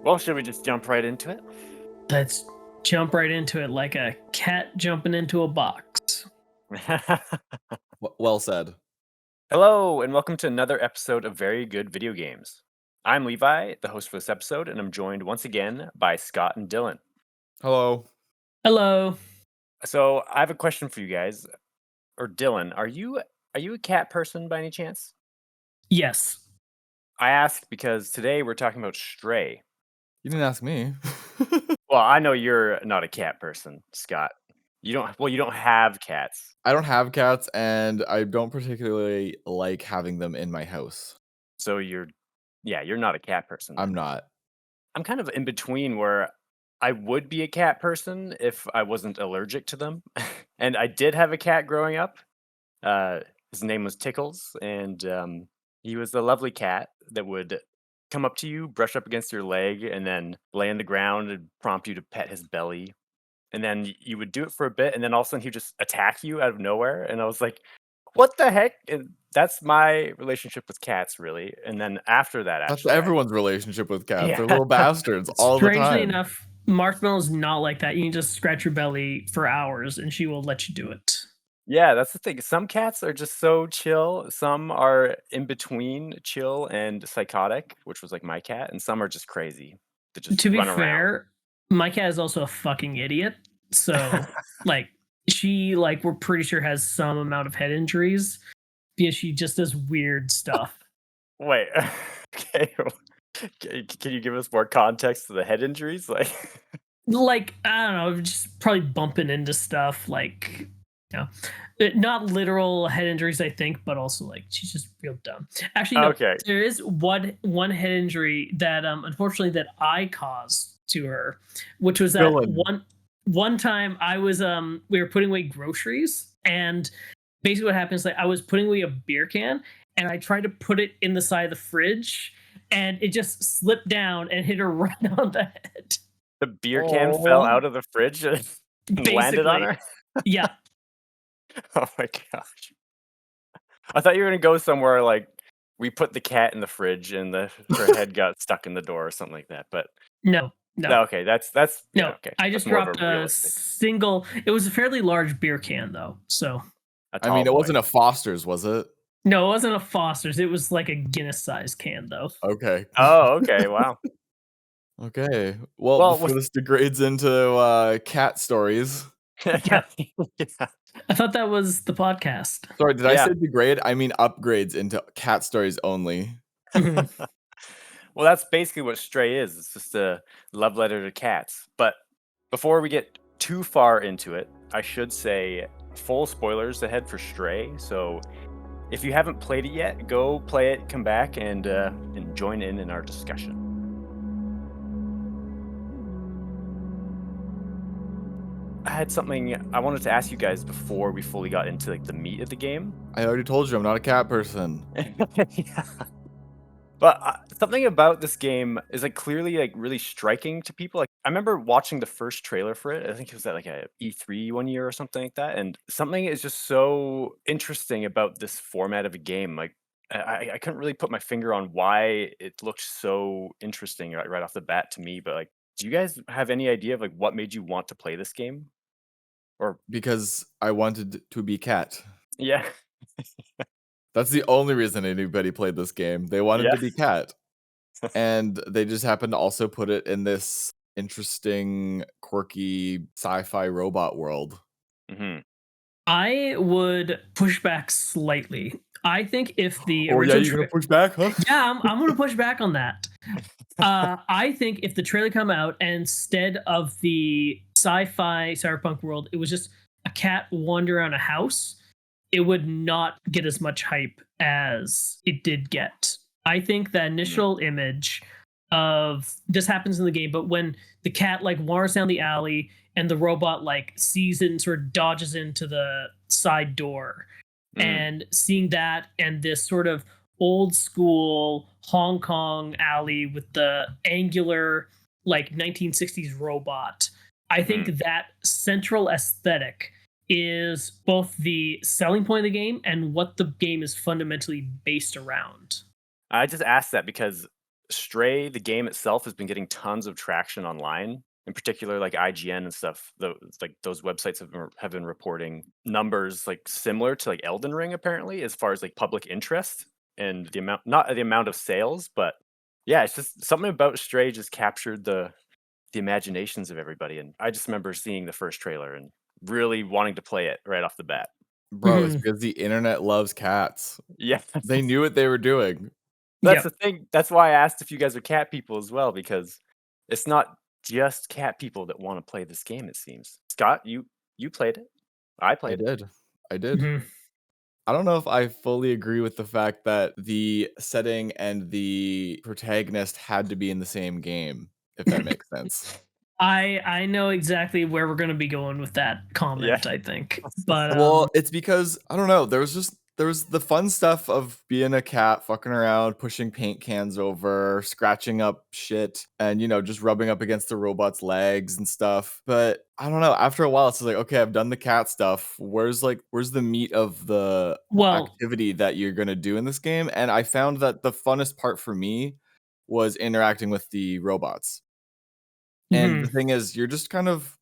Well, should we just jump right into it? Let's jump right into it like a cat jumping into a box. Well said. Hello, and welcome to another episode of Very Good Video Games. I'm Levi, the host for this episode, and I'm joined once again by Scott and Dylan. Hello. Hello. So, I have a question for you guys. Or Dylan, are you a cat person by any chance? Yes. I ask because today we're talking about Stray. You didn't ask me. Well, I know you're not a cat person, Scott. You don't have cats. I don't have cats, and I don't particularly like having them in my house. So you're not a cat person. I'm not. I'm kind of in between where I would be a cat person if I wasn't allergic to them. And I did have a cat growing up. His name was Tickles, and he was a lovely cat that would come up to you, brush up against your leg, and then lay on the ground and prompt you to pet his belly. And then you would do it for a bit, and then all of a sudden he'd just attack you out of nowhere. And I was like, what the heck? And that's my relationship with cats, really. And then after that, That's actually, everyone's relationship with cats. Yeah. They're little bastards all the Strangely time. enough, Marshmallow's not like that. You can just scratch your belly for hours and she will let you do it. Yeah, that's the thing. Some cats are just so chill. Some are in between chill and psychotic, which was like my cat, and some are just crazy. That just To be run around. fair, my cat is also a fucking idiot. So, we're pretty sure has some amount of head injuries because she just does weird stuff. Wait, okay. Can you give us more context to the head injuries? I don't know, just probably bumping into stuff not literal head injuries, I think, but also she's just real dumb. Actually, no, Okay. there is one head injury that unfortunately that I caused to her, which was that one time I was we were putting away groceries, and basically what happened is I was putting away a beer can and I tried to put it in the side of the fridge and it just slipped down and hit her right on the head. The beer can fell out of the fridge and landed on her? Yeah. Oh my gosh. I thought you were going to go somewhere like we put the cat in the fridge and her head got stuck in the door or something like that. But no. Okay, that's no. okay. I just dropped a single. It was a fairly large beer can though, so. It wasn't a Foster's, was it? No, it wasn't a Foster's. It was like a Guinness-sized can though. Okay. Oh, okay. Wow. Okay. Well, before this degrades into cat stories. Yeah. I thought that was the podcast. Sorry, did I say degrade? I mean upgrades into cat stories only. Well, that's basically what Stray is. It's just a love letter to cats. But before we get too far into it, I should say full spoilers ahead for Stray. So if you haven't played it yet, go play it, come back, and join in our discussion. I had something I wanted to ask you guys before we fully got into the meat of the game. I already told you I'm not a cat person. Yeah. But something about this game is clearly really striking to people. I remember watching the first trailer for it. I think it was at a E3 one year or something like that. And something is just so interesting about this format of a game. I couldn't really put my finger on why it looked so interesting right off the bat to me. But do you guys have any idea of what made you want to play this game? Or because I wanted to be cat. Yeah. That's the only reason anybody played this game. They wanted to be cat. And they just happened to also put it in this interesting, quirky sci-fi robot world. Mm-hmm. I would push back slightly. I think if the you're gonna push back, huh? Yeah, I'm gonna push back on that. I think if the trailer come out and instead of the sci-fi cyberpunk world, it was just a cat wander around a house, it would not get as much hype as it did get. I think the initial image of this happens in the game, but when the cat wanders down the alley and the robot sees it and sort of dodges into the side door, and seeing that and this sort of old school Hong Kong alley with the angular 1960s robot, I think that central aesthetic is both the selling point of the game and what the game is fundamentally based around. I just asked that because Stray, the game itself, has been getting tons of traction online. In particular, like IGN and stuff. Like those websites have been reporting numbers like similar to like Elden Ring, apparently, as far as like public interest and the amount, not the amount of sales, but yeah, it's just something about Stray just captured the imaginations of everybody. And I just remember seeing the first trailer and really wanting to play it right off the bat. Bro, it's because the internet loves cats. Yeah, They knew what they were doing. that's Yep. the thing. That's why I asked if you guys are cat people as well, because it's not just cat people that want to play this game, it seems. Scott, you played it. I I played it. did. I did. Mhm. I don't know if I fully agree with the fact that the setting and the protagonist had to be in the same game, if that makes sense. I know exactly where we're going to be going with that Yeah. comment, I think. But Well, it's because I don't know. There was the fun stuff of being a cat, fucking around, pushing paint cans over, scratching up shit, and just rubbing up against the robot's legs and stuff. But I don't know. After a while, it's like, okay, I've done the cat stuff. Where's the meat of the well, activity that you're gonna do in this game? And I found that the funnest part for me was interacting with the robots. And the mhm. thing is, you're just kind of,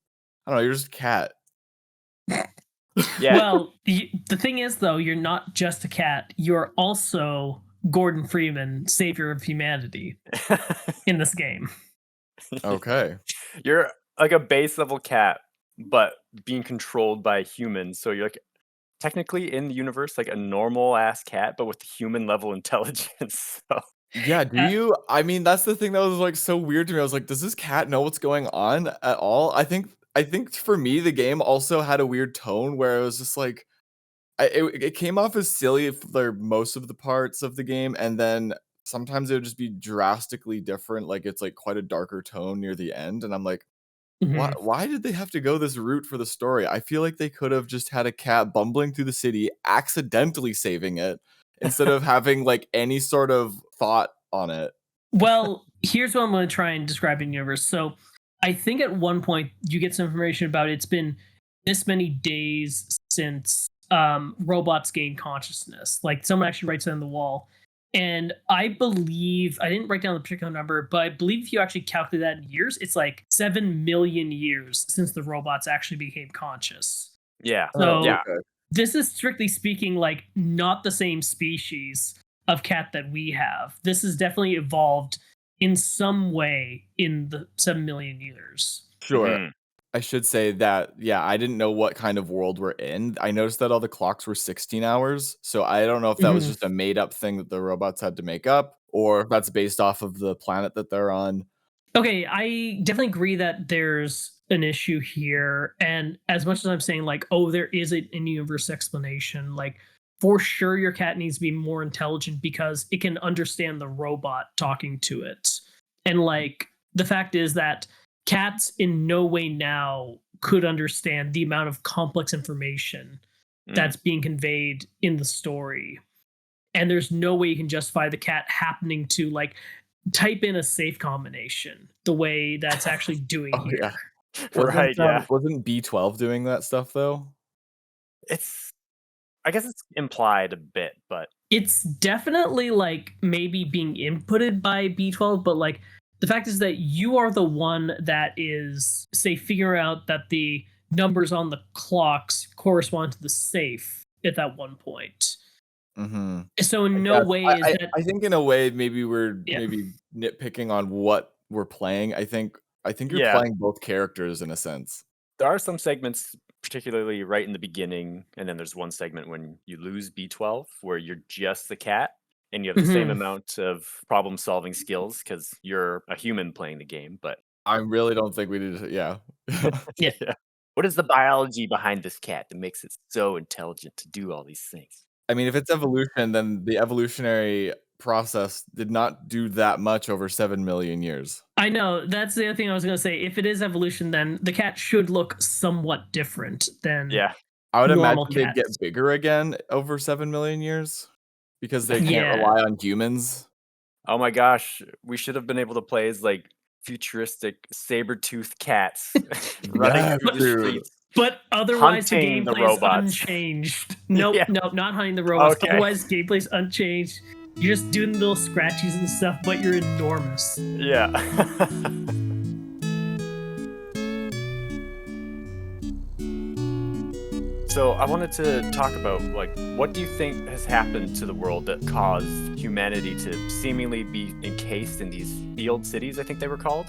I don't know, you're just a cat. Yeah. Well, the thing is, though, you're not just a cat. You're also Gordon Freeman, savior of humanity in this game. Okay. You're like a base level cat, but being controlled by humans. So you're like technically in the universe like a normal ass cat, but with human level intelligence. So Yeah, do Uh, you? I mean, that's the thing that was like so weird to me. I was like, does this cat know what's going on at all? I think for me, the game also had a weird tone where it was just like it came off as silly for most of the parts of the game, and then sometimes it would just be drastically different. Like it's like quite a darker tone near the end, and I'm like, why mhm. why did they have to go this route for the story? I feel like they could have just had a cat bumbling through the city, accidentally saving it, instead of having like any sort of thought on it. Well, here's what I'm going to try and describe in universe. So, I think at one point you get some information about it's been this many days since robots gained consciousness. Like someone actually writes it on the wall. And I believe, I didn't write down the particular number, but I believe if you actually calculate that in years, it's like 7 million years since the robots actually became conscious. yeah. Oh, So, Yeah. okay. this is strictly speaking like not the same species of cat that we have. This has definitely evolved in some way in the 7 million years. Sure. Mhm. I should say that, yeah, I didn't know what kind of world we're in. I noticed that all the clocks were 16 hours. So I don't know if that was Mhm. just a made up thing that the robots had to make up or if that's based off of the planet that they're on. Okay, I definitely agree that there's an issue here. And as much as I'm saying, like, oh, there is an in universe explanation, like, for sure your cat needs to be more intelligent because it can understand the robot talking to it. And, like, the fact is that cats in no way now could understand the amount of complex information Mm. that's being conveyed in the story. And there's no way you can justify the cat happening to, like, type in a safe combination the way that's actually doing Oh, here. yeah. Right, yeah. Wasn't B12 doing that stuff though? It's I guess it's implied a bit, but It's definitely like maybe being inputted by B12, but like the fact is that you are the one that is, say, figure out that the numbers on the clocks correspond to the safe at that one point. Mm-hmm. So in I no guess. way is that, I think in a way maybe we're yeah. maybe nitpicking on what we're playing. I think you're yeah, playing both characters in a sense. there are some segments, particularly right in the beginning, and then there's one segment when you lose B12 where you're just the cat and you have the same Mhm. amount of problem solving skills because you're a human playing the game. But I really don't think we need to, yeah. Yeah. yeah. What is the biology behind this cat that makes it so intelligent to do all these things? I mean, if it's evolution, then the evolutionary process did not do that much over 7 million years. I know. That's the other thing I was going to say. If it is evolution, then the cat should look somewhat different than Yeah. I would imagine normal they'd cats. get bigger again over 7 million years because they can't Yeah. rely on humans. Oh my gosh, we should have been able to play as like futuristic saber-toothed cats running Yes, through the dude. streets, But otherwise, the hunting the gameplay is robots. unchanged. Nope, Yeah. nope, not hunting the robots. Okay. Otherwise, gameplay is unchanged. You're just doing little scratchies and stuff, but you're enormous. Yeah. So I wanted to talk about, like, what do you think has happened to the world that caused humanity to seemingly be encased in these field cities, I think they were called?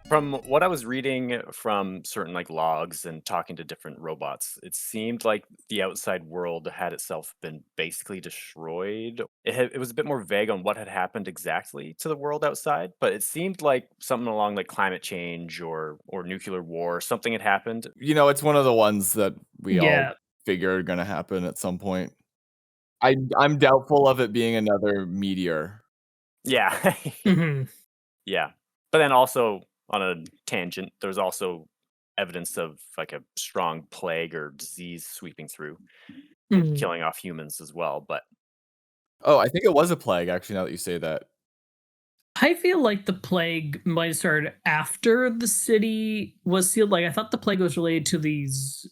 From what I was reading from certain like logs and talking to different robots, it seemed like the outside world had itself been basically destroyed. It was a bit more vague on what had happened exactly to the world outside, but it seemed like something along like climate change or nuclear war, something had happened. It's one of the ones that we all Yeah. figure are gonna happen at some point. I'm doubtful of it being another meteor. Yeah. Hmm. Yeah. But then also on a tangent, there's also evidence of like a strong plague or disease sweeping through and Hmm. killing off humans as well. But Oh, I think it was a plague, actually, now that you say that. I feel like the plague might have started after the city was sealed. Like I thought the plague was related to these.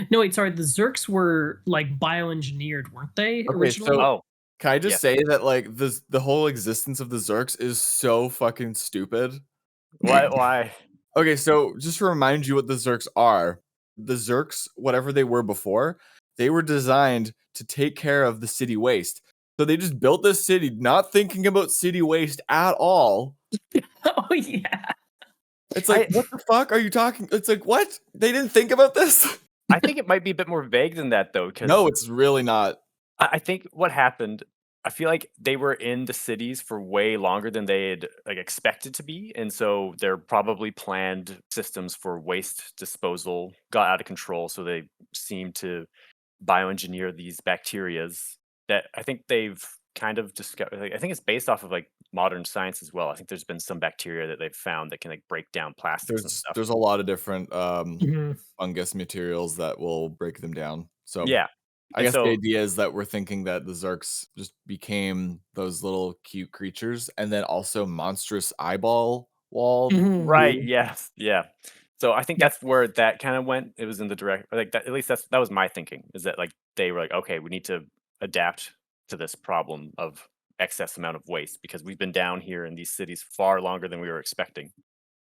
No, wait, sorry. The Zerks were like bioengineered, weren't they Okay, originally? so oh, can I just yes. say that, like, the whole existence of the Zerks is so fucking stupid? Why? Okay, so just to remind you what the Zerks are, the Zerks, whatever they were before, they were designed to take care of the city waste. So they just built this city not thinking about city waste at all. Oh yeah. It's like, I what the fuck are you talking? It's like, what? They didn't think about this? I think it might be a bit more vague than that though, No, because it's really not. I think what happened, I feel like they were in the cities for way longer than they had like expected to be, and so their probably planned systems for waste disposal got out of control. So they seem to bioengineer these bacterias that I think they've kind of discovered. Like, I think it's based off of like modern science as well. I think there's been some bacteria that they've found that can like break down plastics and stuff. There's a lot of different Mhm. fungus materials that will break them down. So Yeah, I and guess the so idea is that we're thinking that the Zerks just became those little cute creatures, and then also monstrous eyeball wall Mhm. right, too. yes, yeah. So I think Yep. that's where that kind of went. It was in the direct, like that. At least that was my thinking. Is that like they were like, okay, we need to adapt to this problem of excess amount of waste because we've been down here in these cities far longer than we were expecting.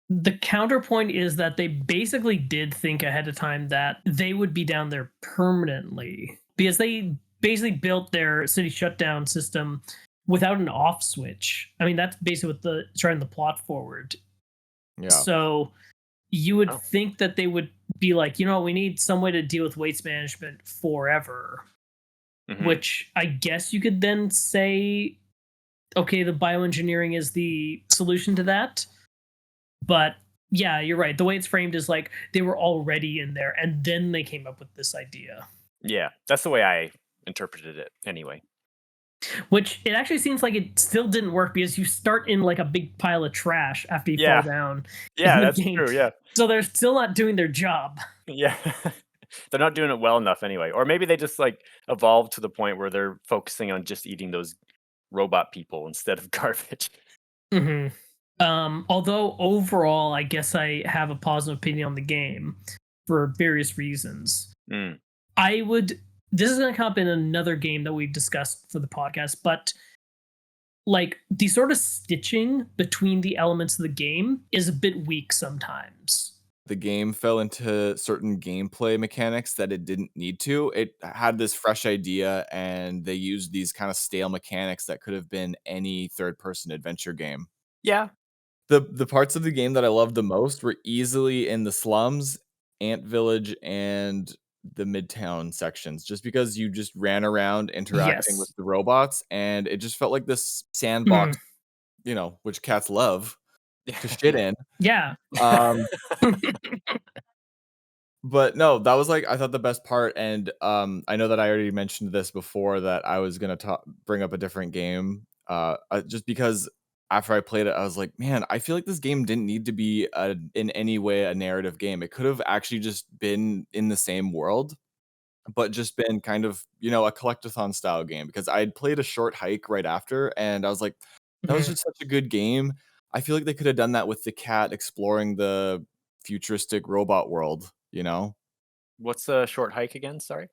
The counterpoint is that they basically did think ahead of time that they would be down there permanently because they basically built their city shutdown system without an off switch. I mean, that's basically what the trying the plot forward. Yeah. So you would Oh, think that they would be like, we need some way to deal with waste management forever, hmm, which I guess you could then say, okay, the bioengineering is the solution to that. But yeah, you're right. The way it's framed is like they were already in there and then they came up with this idea. yeah, that's the way I interpreted it. Anyway, Which it actually seems like it still didn't work because you start in like a big pile of trash after you fall yeah, down in yeah, the that's game. true. Yeah, So they're still not doing their job. yeah. They're not doing it well enough anyway, or maybe they just like evolved to the point where they're focusing on just eating those robot people instead of garbage. Hmm. Although overall, I guess I have a positive opinion on the game for various reasons. Mm, I would. This is going to come up in another game that we've discussed for the podcast, but like the sort of stitching between the elements of the game is a bit weak sometimes. The game fell into certain gameplay mechanics that it didn't need to. It had this fresh idea, and they used these kind of stale mechanics that could have been any third-person adventure game. yeah. The parts of the game that I loved the most were easily in the slums, Ant Village, and the Midtown sections, just because you just ran around interacting with Yes. the robots, and it just felt like this Mm. sandbox, which cats love to shit in. Yeah. Um, but no, that was like I thought the best part, and I know that I already mentioned this before that I was gonna bring up a different game, just because after I played it, I was like, man, I feel like this game didn't need to be in any way a narrative game. It could have actually just been in the same world, but just been kind of a collectathon style game because I had played a short hike right after, and I was like, that was Mhm. just such a good game. I feel like they could have done that with the cat exploring the futuristic robot world. What's a short hike again? Sorry.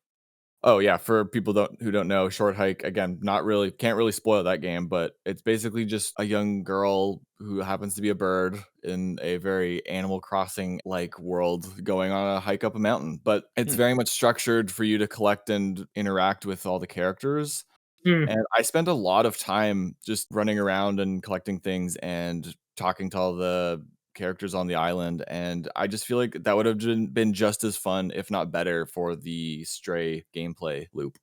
Oh yeah, for people who don't know, Short Hike again, not really can't really spoil that game, but it's basically just a young girl who happens to be a bird in a very Animal Crossing like world going on a hike up a mountain. But it's Hmm. very much structured for you to collect and interact with all the characters. Mm. And I spent a lot of time just running around and collecting things and talking to all the characters on the island. And I just feel like that would have been just as fun, if not better, for the Stray gameplay loop.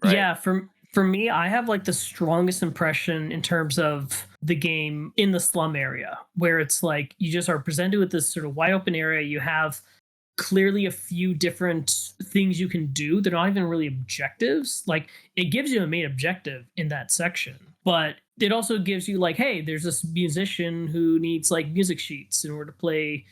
Right. Yeah, for me, I have like the strongest impression in terms of the game in the slum area, where it's like you just are presented with this sort of wide open area. You have clearly a few different things you can do. They're not even really objectives. Like it gives you a main objective in that section, but it also gives you like, hey, there's this musician who needs like music sheets in order to play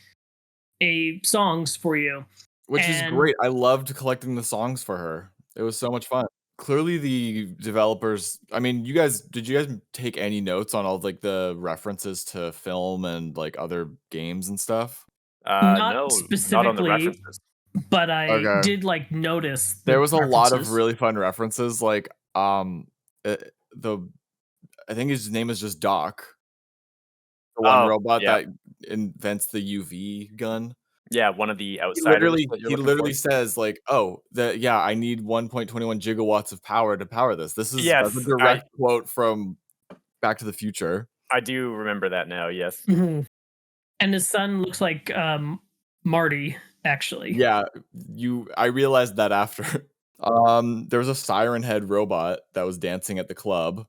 a songs for you. Which is And great. I loved collecting the songs for her. It was so much fun. Clearly, the developers I mean, did you guys take any notes on all, like, the references to film and, like, other games and stuff? not No, not on the specifically, references. but I Okay. did like notice There the was a lot of references. really fun references, like, the I think his name is just Doc, the one Oh, robot yeah. that invents the UV gun. Yeah, one of the outsiders that you're He looking for. literally says like, "Oh, yeah, I need 1.21 gigawatts of power to power this." That's a Yes, direct quote from Back to the Future. I do remember that now, yes. Mhm. And his son looks like Marty, actually. Yeah, I realized that after. There was a siren head robot that was dancing at the club,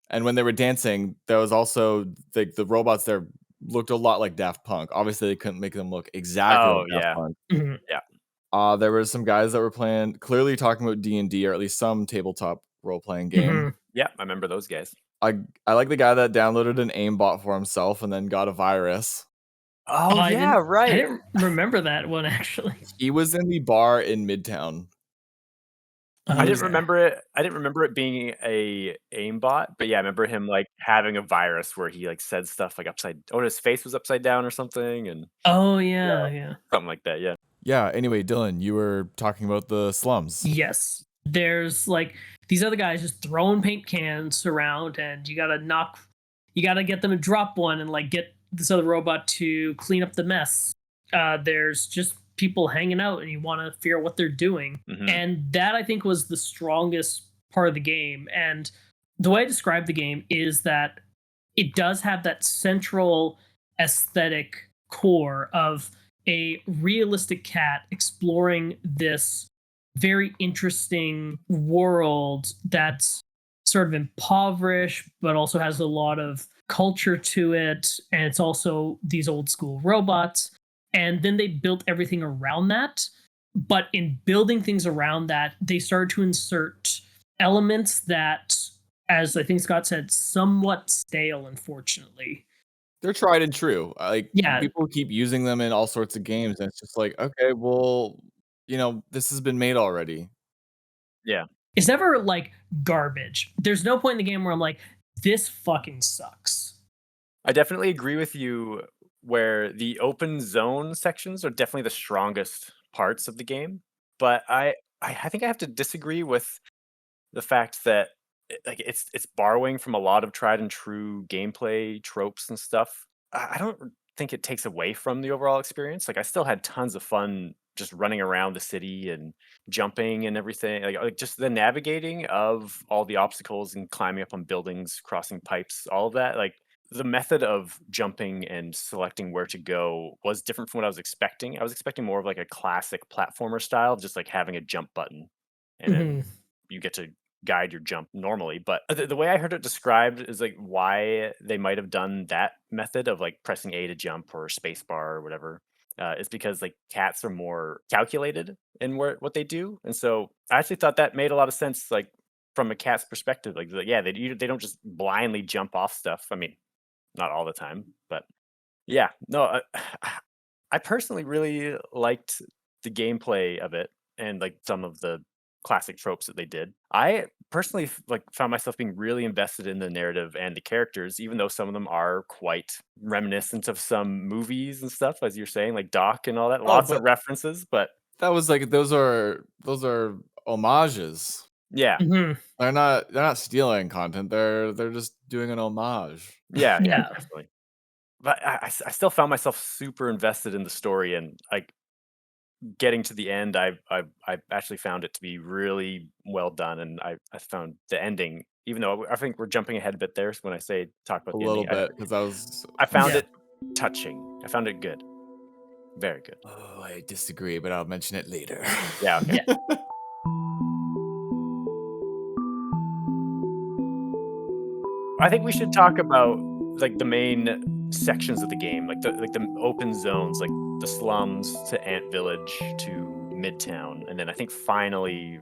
and when they were dancing, there was also the robots there looked a lot like Daft Punk. Obviously, they couldn't make them look exactly like Oh, Daft yeah, Punk. Mhm. yeah. There was some guys that were playing clearly talking about D&D, or at least some tabletop role-playing game. Mhm. Yeah, I remember those guys. I I like the guy that downloaded an aimbot for himself and then got a virus. Oh, Oh, yeah, I right. didn't remember that one actually. He was in the bar in Midtown. He was I didn't remember it being a aimbot, but yeah, I remember him, like, having a virus where he, like, said stuff, like, his face was upside down or something, and Oh yeah, yeah, yeah. something like that, yeah. Yeah, anyway, Dylan, you were talking about the slums. Yes. There's like these other guys just throwing paint cans around, and you gotta get them to drop one and like get this other robot to clean up the mess. There's just people hanging out, and you want to figure out what they're doing. Mhm. And that I think was the strongest part of the game. And the way I describe the game is that it does have that central aesthetic core of a realistic cat exploring this very interesting world that's sort of impoverished but also has a lot of culture to it, and it's also these old school robots. And then they built everything around that, but in building things around that they started to insert elements that, as I think Scott said, somewhat stale, unfortunately. They're tried and true. Like, Yeah, people keep using them in all sorts of games, and it's just like, "Okay, well, this has been made already." Yeah. it's never like garbage. There's no point in the game where I'm like, this fucking sucks. I definitely agree with you where the open zone sections are definitely the strongest parts of the game, but I think I have to disagree with the fact that it's borrowing from a lot of tried and true gameplay tropes and stuff. I don't think it takes away from the overall experience. Like I still had tons of fun just running around the city and jumping and everything. Like just the navigating of all the obstacles and climbing up on buildings, crossing pipes, all of that. Like the method of jumping and selecting where to go was different from what I was expecting. I was expecting more of like a classic platformer style, just like having a jump button and then Mhm. you get to guide your jump normally. But the way I heard it described is like why they might have done that method of like pressing A to jump or spacebar or whatever. Is because like cats are more calculated in what they do, and so I actually thought that made a lot of sense. Like from a cat's perspective, like yeah, they don't just blindly jump off stuff. I mean, not all the time, but yeah, no, I personally really liked the gameplay of it and like some of the classic tropes that they did. I personally like found myself being really invested in the narrative and the characters, even though some of them are quite reminiscent of some movies and stuff, as you're saying, like Doc and all that. Oh, Lots of but references, but that was like those are homages. Yeah, Mhm. They're not stealing content. They're just doing an homage. yeah, yeah, Yeah. definitely. But I still found myself super invested in the story and, like, getting to the end, I actually found it to be really well done, and I found the ending, even though I think we're jumping ahead a bit there when I say talk A about the little ending, bit because I was. I found Yeah. it touching. I found it good. Very good. Oh, I disagree, but I'll mention it later. Yeah, okay. Yeah. I think we should talk about, like, the main sections of the game, like the open zones, like the slums to Ant Village to Midtown, and then I think finally,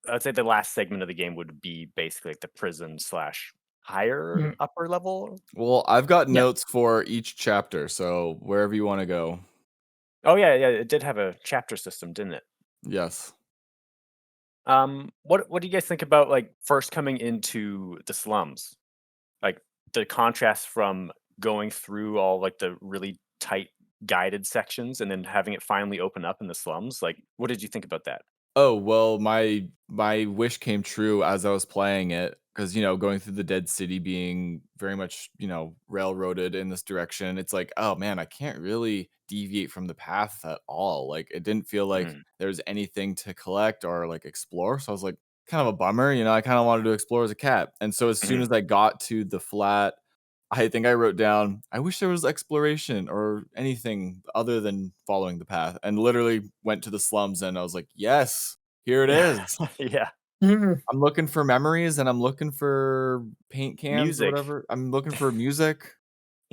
I'd say the last segment of the game would be basically like the prison slash higher Mhm. upper level. Well, I've got Yeah. notes for each chapter, so wherever you want to go. Oh yeah, yeah, it did have a chapter system, didn't it? Yes. What do you guys think about like first coming into the slums? Like the contrast from going through all like the really tight guided sections and then having it finally open up in the slums. Like, what did you think about that? Oh, well, my wish came true as I was playing it because, going through the dead city being very much, railroaded in this direction, it's like, "Oh, man, I can't really deviate from the path at all." Like, it didn't feel like Mm, there's anything to collect or, like, explore, so I was like, kind of a bummer, I kinda wanted to explore as a cat, and so as soon mhm. as I got to the flat, I think I wrote down, "I wish there was exploration or anything other than following the path," and literally went to the slums, and I was like, "Yes, here it Yeah, is. yeah. Mhm. I'm looking for memories, and I'm looking for paint cans or Music. whatever. I'm looking for music."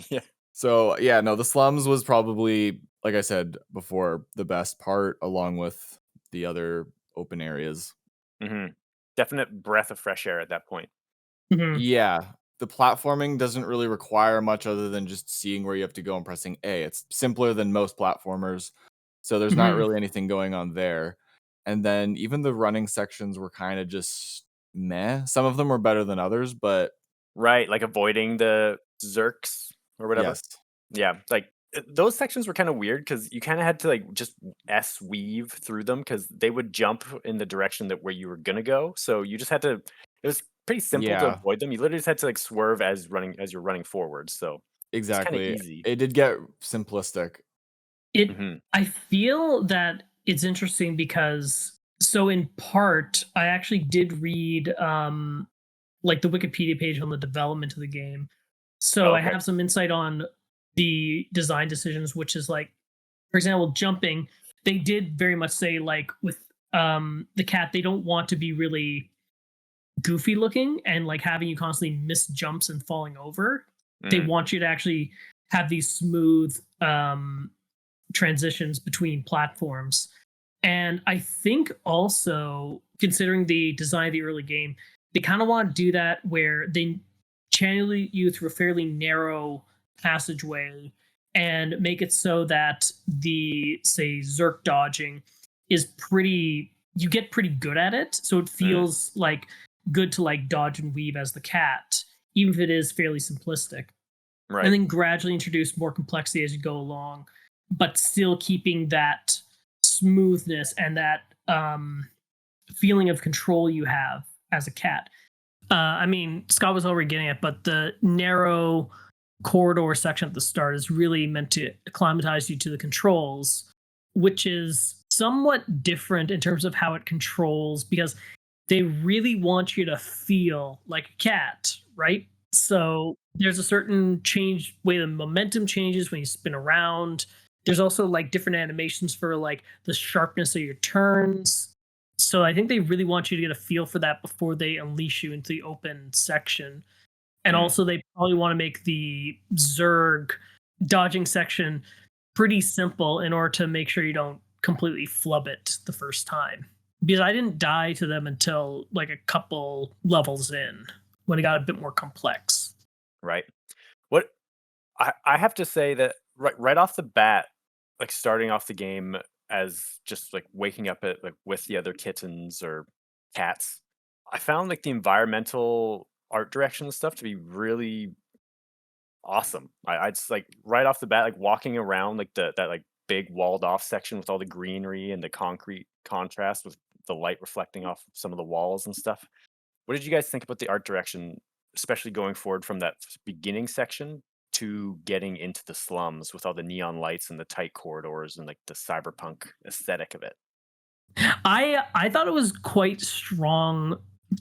Yeah. So, yeah, no, the slums was probably, like I said before, the best part along with the other open areas. Hmm. Definite breath of fresh air at that point. Mhm. Yeah, the platforming doesn't really require much other than just seeing where you have to go and pressing A. It's simpler than most platformers, so there's not Mhm. really anything going on there. And then even the running sections were kinda just meh. Some of them were better than others, but Right, like avoiding the Zerks or whatever. yes. Yeah, like, those sections were kinda weird weird because you kinda had to, like, just S weave through them because they would jump in the direction that where you were gonna go, so you just had to it was pretty simple to Yeah, avoid them. You literally just had to, like, swerve as you're running forward, so it's kinda exactly. easy. It did get simplistic. It Mhm. I feel that it's interesting because so in part, I actually did read like the Wikipedia page on the development of the game. So I Okay. have some insight on the design decisions, which is like, for example, jumping. They did very much say like with the cat, they don't want to be really goofy looking and like having you constantly miss jumps and falling over. They Mm, want you to actually have these smooth transitions between platforms. And I think also, considering the design of the early game, they kind of want to do that where they channel you through a fairly narrow passageway and make it so that the, say, Zerk dodging is pretty, you get pretty good at it. So it mm, feels like good to like dodge and weave as the cat, even if it is fairly simplistic, and right. then gradually introduce more complexity as you go along, but still keeping that smoothness and that feeling of control you have as a cat. I mean, Scott was already getting it, but the narrow corridor section at the start is really meant to acclimatize you to the controls, which is somewhat different in terms of how it controls because they really want you to feel like a cat, right? So there's a certain change way the momentum changes when you spin around. There's also like different animations for like the sharpness of your turns. So I think they really want you to get a feel for that before they unleash you into the open section. And Mm, also they probably want to make the Zerg dodging section pretty simple in order to make sure you don't completely flub it the first time. Because I didn't die to them until like a couple levels in when it got a bit more complex. right. What I have to say that right off the bat, like, starting off the game as just, like, waking up at like, with the other kittens or cats, I found, like, the environmental art direction and stuff to be really awesome. I just, like, right off the bat, like, walking around, like, that, like, big walled off section with all the greenery and the concrete contrast was the light reflecting off some of the walls and stuff. What did you guys think about the art direction, especially going forward from that beginning section to getting into the slums with all the neon lights and the tight corridors and like the cyberpunk aesthetic of it? I thought it was quite strong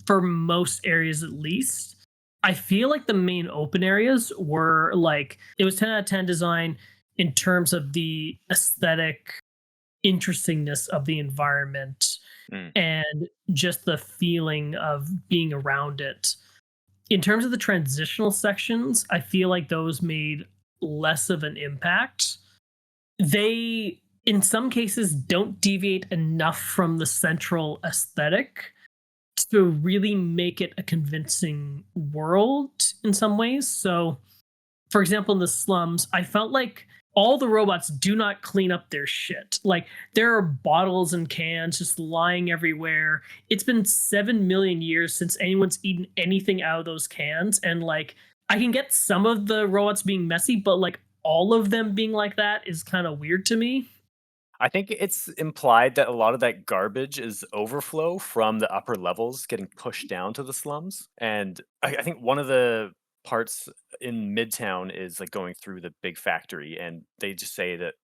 for most areas at least. I feel like the main open areas were like it was 10 out of 10 design in terms of the aesthetic interestingness of the environment Mm. and just the feeling of being around it. In terms of the transitional sections, I feel like those made less of an impact. They, in some cases, don't deviate enough from the central aesthetic to really make it a convincing world in some ways. So, for example, in the slums, I felt like all the robots do not clean up their shit. Like there are bottles and cans just lying everywhere. It's been 7 million years since anyone's eaten anything out of those cans. And like I can get some of the robots being messy, but like all of them being like that is kind of weird to me. I think it's implied that a lot of that garbage is overflow from the upper levels getting pushed down to the slums. And I think one of the parts in Midtown is like going through the big factory, and they just say that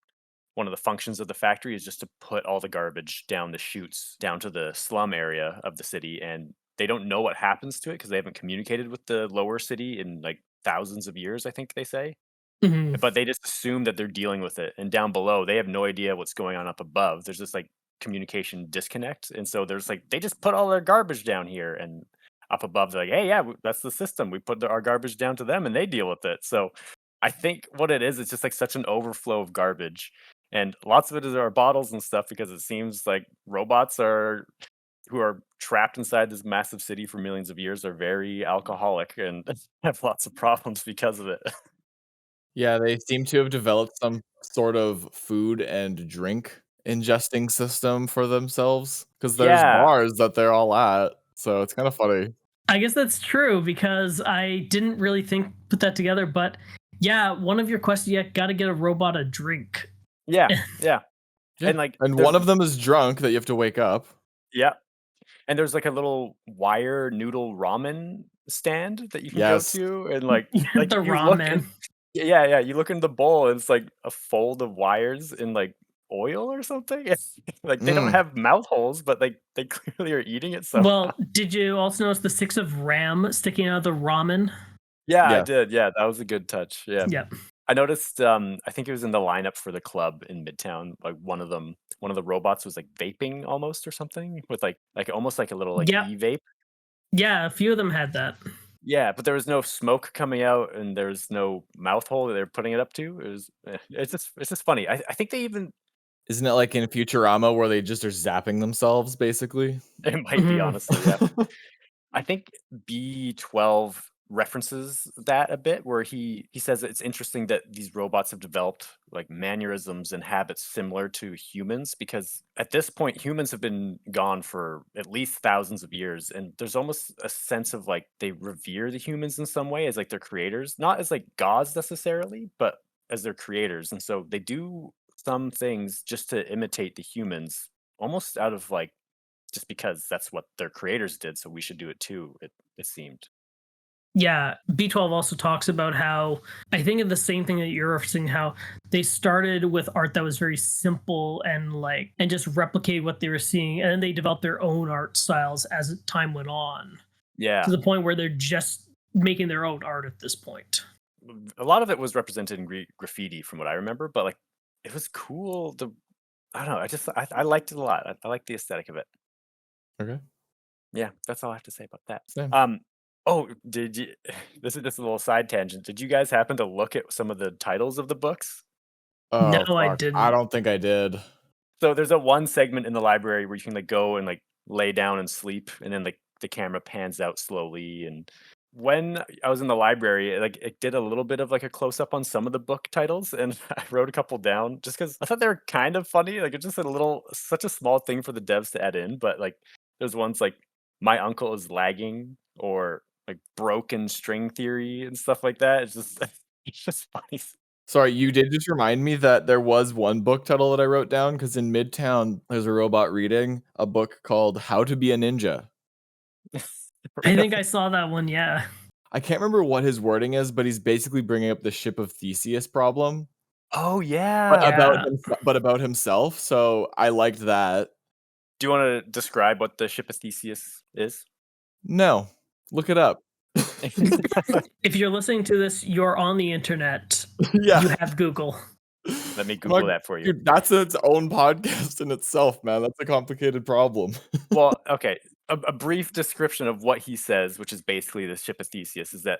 one of the functions of the factory is just to put all the garbage down the chutes down to the slum area of the city. And they don't know what happens to it because they haven't communicated with the lower city in like thousands of years, I think they say. Mhm. But they just assume that they're dealing with it, and down below, they have no idea what's going on up above. There's this, like, communication disconnect, and so there's, like they just put all their garbage down here, and up above, they're like, "Hey, yeah, w that's the system. We put our garbage down to them, and they deal with it." So, I think what it is, it's just, like, such an overflow of garbage, and lots of it is our bottles and stuff because it seems like robots are who are trapped inside this massive city for millions of years are very alcoholic and have lots of problems because of it. Yeah, they seem to have developed some sort of food and drink ingesting system for themselves because there's Yeah. bars that they're all at, so it's kinda funny. I guess that's true because I didn't really think put that together, but yeah, one of your questions, yeah, got to get a robot a drink. Yeah, yeah, Yeah, and, like, and there's one of them is drunk that you have to wake up. yeah, and there's, like, a little wire noodle ramen stand that you can go Yes. to, and, like, The you look ramen. and yeah, yeah, you look in the bowl, and it's, like, a fold of wires in, like, oil or something. It's like, they don't Mm, have mouth holes, but, like, they clearly are eating it somehow. Well, did you also notice the sticks of RAM sticking out of the ramen? Yeah, I yes. did, yeah, that was a good touch, yeah. Yep. I noticed, I think it was in the lineup for the club in Midtown, like, one of the robots was, like, vaping almost or something with, almost like a little, like, Yep. e-vape. Yeah, a few of them had that. Yeah, but there was no smoke coming out, and there's no mouth hole that they're putting it up to. It's just funny. I think they even Isn't it like in Futurama where they just are zapping themselves, basically? it might be Mhm. honestly, yeah. I think B12 references that a bit where he says it's interesting that these robots have developed like mannerisms and habits similar to humans because at this point humans have been gone for at least thousands of years and there's almost a sense of like they revere the humans in some way as like their creators, not as like gods necessarily, but as their creators. And so they do some things just to imitate the humans almost out of like just because that's what their creators did, so we should do it too, it seemed. Yeah, B12 also talks about how I think of the same thing that you're referencing, how they started with art that was very simple and like and just replicate what they were seeing, and then they developed their own art styles as time went on to Yeah. the point where they're just making their own art at this point. A lot of it was represented in graffiti from what I remember, but, like, it was cool, I don't know, I liked it a lot, I liked the aesthetic of it. Okay, Yeah, that's all I have to say about that. same. Oh, did you this is just a little side tangent, did you guys happen to look at some of the titles of the books? No, Oh, I fuck. I didn't. don't think I did. So there's a one segment in the library where you can like go and like lay down and sleep, and then like the camera pans out slowly. And when I was in the library, it did a little bit of like a close up on some of the book titles, and I wrote a couple down just because I thought they were kind of funny. Like it's just such a small thing for the devs to add in, but like there's ones like "My Uncle is Lagging" or like "Broken String Theory" and stuff like that. It's just it's just funny. Sorry, you did just remind me that there was one book title that I wrote down, because in Midtown, there's a robot reading a book called How to Be a Ninja. I think I saw that one, yeah. I can't remember what his wording is, but he's basically bringing up the ship of Theseus problem, Oh, but yeah. Yeah. about himself, so I liked that. Do you wanna describe what the ship of Theseus is? No, look it up. If you're listening to this, you're on the internet. Yeah. You have Google. Let me I'm Google like, that for you. dude, that's its own podcast in itself, man. That's a complicated problem. Well, okay, a brief description of what he says, which is basically the ship of Theseus, is that,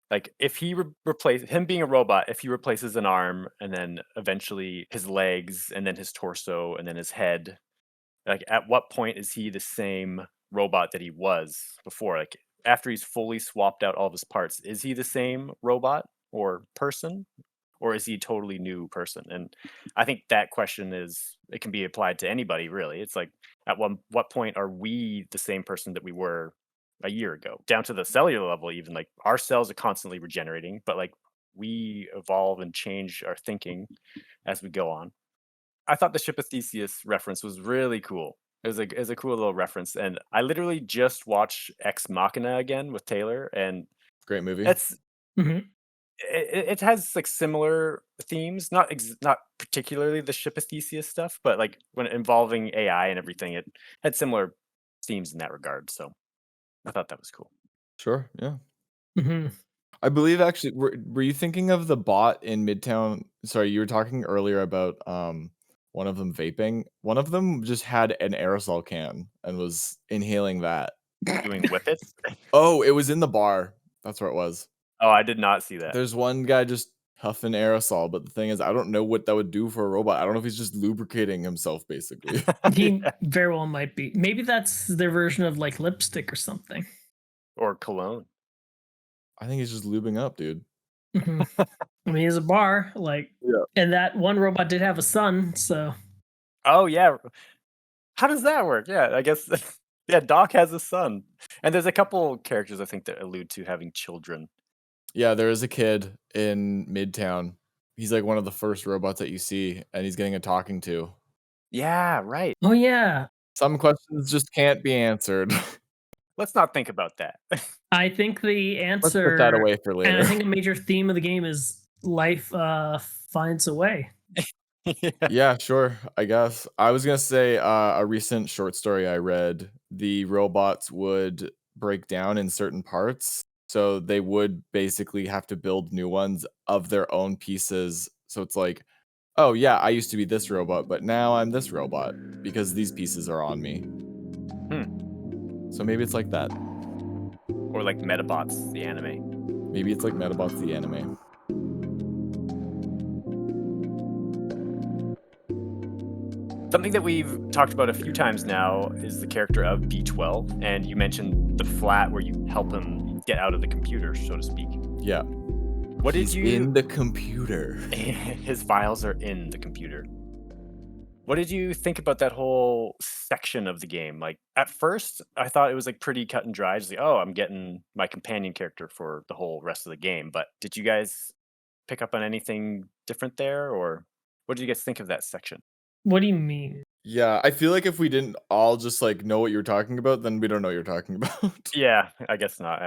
like, if he replace him being a robot, if he replaces an arm and then eventually his legs and then his torso and then his head, like, at what point is he the same robot that he was before? Like, after he's fully swapped out all of his parts, is he the same robot or person? Or is he a totally new person? And I think that question is it can be applied to anybody really. It's like at what point are we the same person that we were a year ago? Down to the cellular level even like our cells are constantly regenerating, but like we evolve and change our thinking as we go on. I thought the ship of Theseus reference was really cool. It was a cool little reference, and I literally just watched Ex Machina again with Taylor, and Great movie. it's Mhm. it has like similar themes, not particularly the ship of Theseus stuff, but like when involving AI and everything, it had similar themes in that regard. So I thought that was cool. Sure, yeah. Mhm. I believe actually were you thinking of the bot in Midtown? Sorry, you were talking earlier about, one of them vaping. One of them just had an aerosol can and was inhaling that. Doing whippets. Oh, it was in the bar. That's where it was. Oh, I did not see that. There's one guy just huffing aerosol, but the thing is, I don't know what that would do for a robot. I don't know if he's just lubricating himself, basically. He very well might be. Maybe that's their version of like lipstick or something. Or cologne. I think he's just lubing up, dude. Mhm. I mean, it's a bar, like, Yeah. and that one robot did have a son, so Oh yeah. How does that work? Yeah, I guess. Yeah, Doc has a son, and there's a couple characters I think that allude to having children. Yeah, there is a kid in Midtown. He's like one of the first robots that you see, and he's getting a talking to. Yeah, right. oh yeah. Some questions just can't be answered. Let's not think about that. I think the Let's put that answer away for and I later. think a major theme of the game is life finds a way. Yeah. Yeah, sure, I guess. I was gonna say, a recent short story I read, the robots would break down in certain parts, so they would basically have to build new ones of their own pieces. So it's like, "Oh, yeah, I used to be this robot, but now I'm this robot because these pieces are on me." Hmm. So maybe it's like that. Or like Metabots, the anime. Maybe it's like Metabots the anime. Something that we've talked about a few times now is the character of B12, and you mentioned the flat where you help him get out of the computer, so to speak. Yeah. What did He's you in the computer. His files are in the computer. What did you think about that whole section of the game? Like at first, I thought it was like pretty cut and dry. Just like, oh, I'm getting my companion character for the whole rest of the game. But did you guys pick up on anything different there, or what did you guys think of that section? What do you mean? Yeah, I feel like if we didn't all just, like, know what you're talking about, then we don't know what you're talking about. Yeah, I guess not.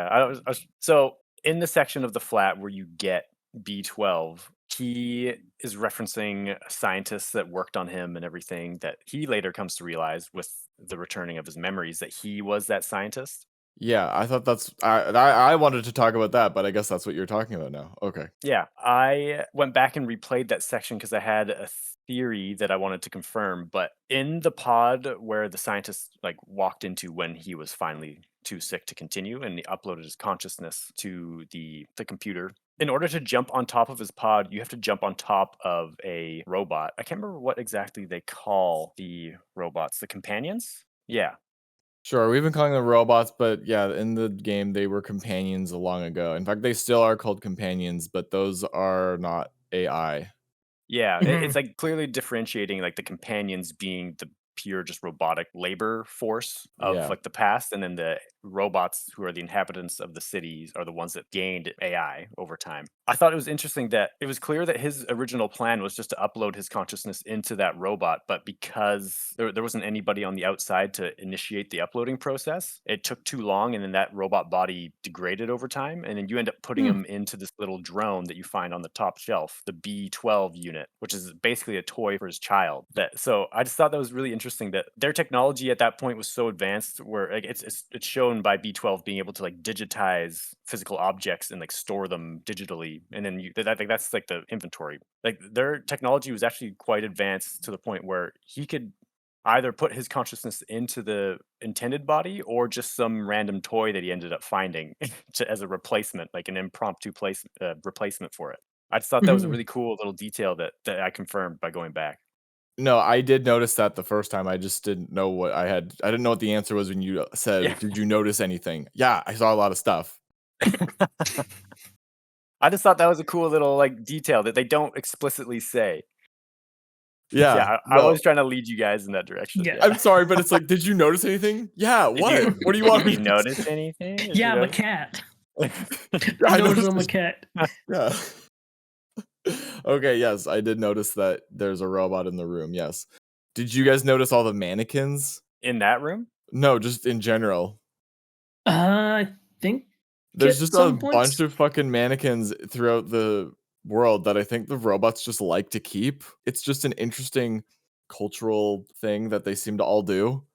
So in the section of the flat where you get B12, he is referencing scientists that worked on him and everything that he later comes to realize with the returning of his memories that he was that scientist. Yeah, I thought I wanted to talk about that, but I guess that's what you're talking about now. Okay. Yeah, I went back and replayed that section because I had a theory that I wanted to confirm. But in the pod where the scientist like walked into when he was finally too sick to continue, and he uploaded his consciousness to the computer. In order to jump on top of his pod, you have to jump on top of a robot. I can't remember what exactly they call the robots. The companions? Yeah. Sure, we've been calling them robots, but yeah, in the game, they were companions long ago. In fact, they still are called companions, but those are not AI. Yeah, it's Mhm. like clearly differentiating like the companions being the pure just robotic labor force of Yeah. like the past, and then the robots who are the inhabitants of the cities are the ones that gained AI over time. I thought it was interesting that it was clear that his original plan was just to upload his consciousness into that robot, but because there wasn't anybody on the outside to initiate the uploading process, it took too long, and then that robot body degraded over time, and then you end up putting Hmm. him into this little drone that you find on the top shelf, the B12 unit, which is basically a toy for his child. So I just thought that was really interesting that their technology at that point was so advanced, where like it's shown by B12 being able to like digitize physical objects and like store them digitally, and then I think that's like the inventory. Like their technology was actually quite advanced to the point where he could either put his consciousness into the intended body or just some random toy that he ended up finding as a replacement, like an impromptu replacement for it. I just thought that was a Mhm. really cool little detail that I confirmed by going back. No, I did notice that the first time. I just didn't know what I didn't know what the answer was when you Yeah. said, "Did you notice anything?" Yeah, I saw a lot of stuff. I just thought that was a cool little like detail that they don't explicitly say. Yeah, Yeah, I'm no. always trying to lead you guys in that direction. Yeah. Yeah. I'm sorry, but it's like, "Did you notice anything?" "Yeah, Did what? you What do you want did me you to notice say?" anything? Did Yeah, you I'm a notice? cat. "Yeah, I I noticed noticed I'm a this." cat. Yeah. Okay, yes, I did notice that there's a robot in the room, yes. Did you guys notice all the mannequins? In that room? No, just in general. I think There's at just a some bunch points. of fucking mannequins throughout the world that I think the robots just like to keep. It's just an interesting cultural thing that they seem to all do.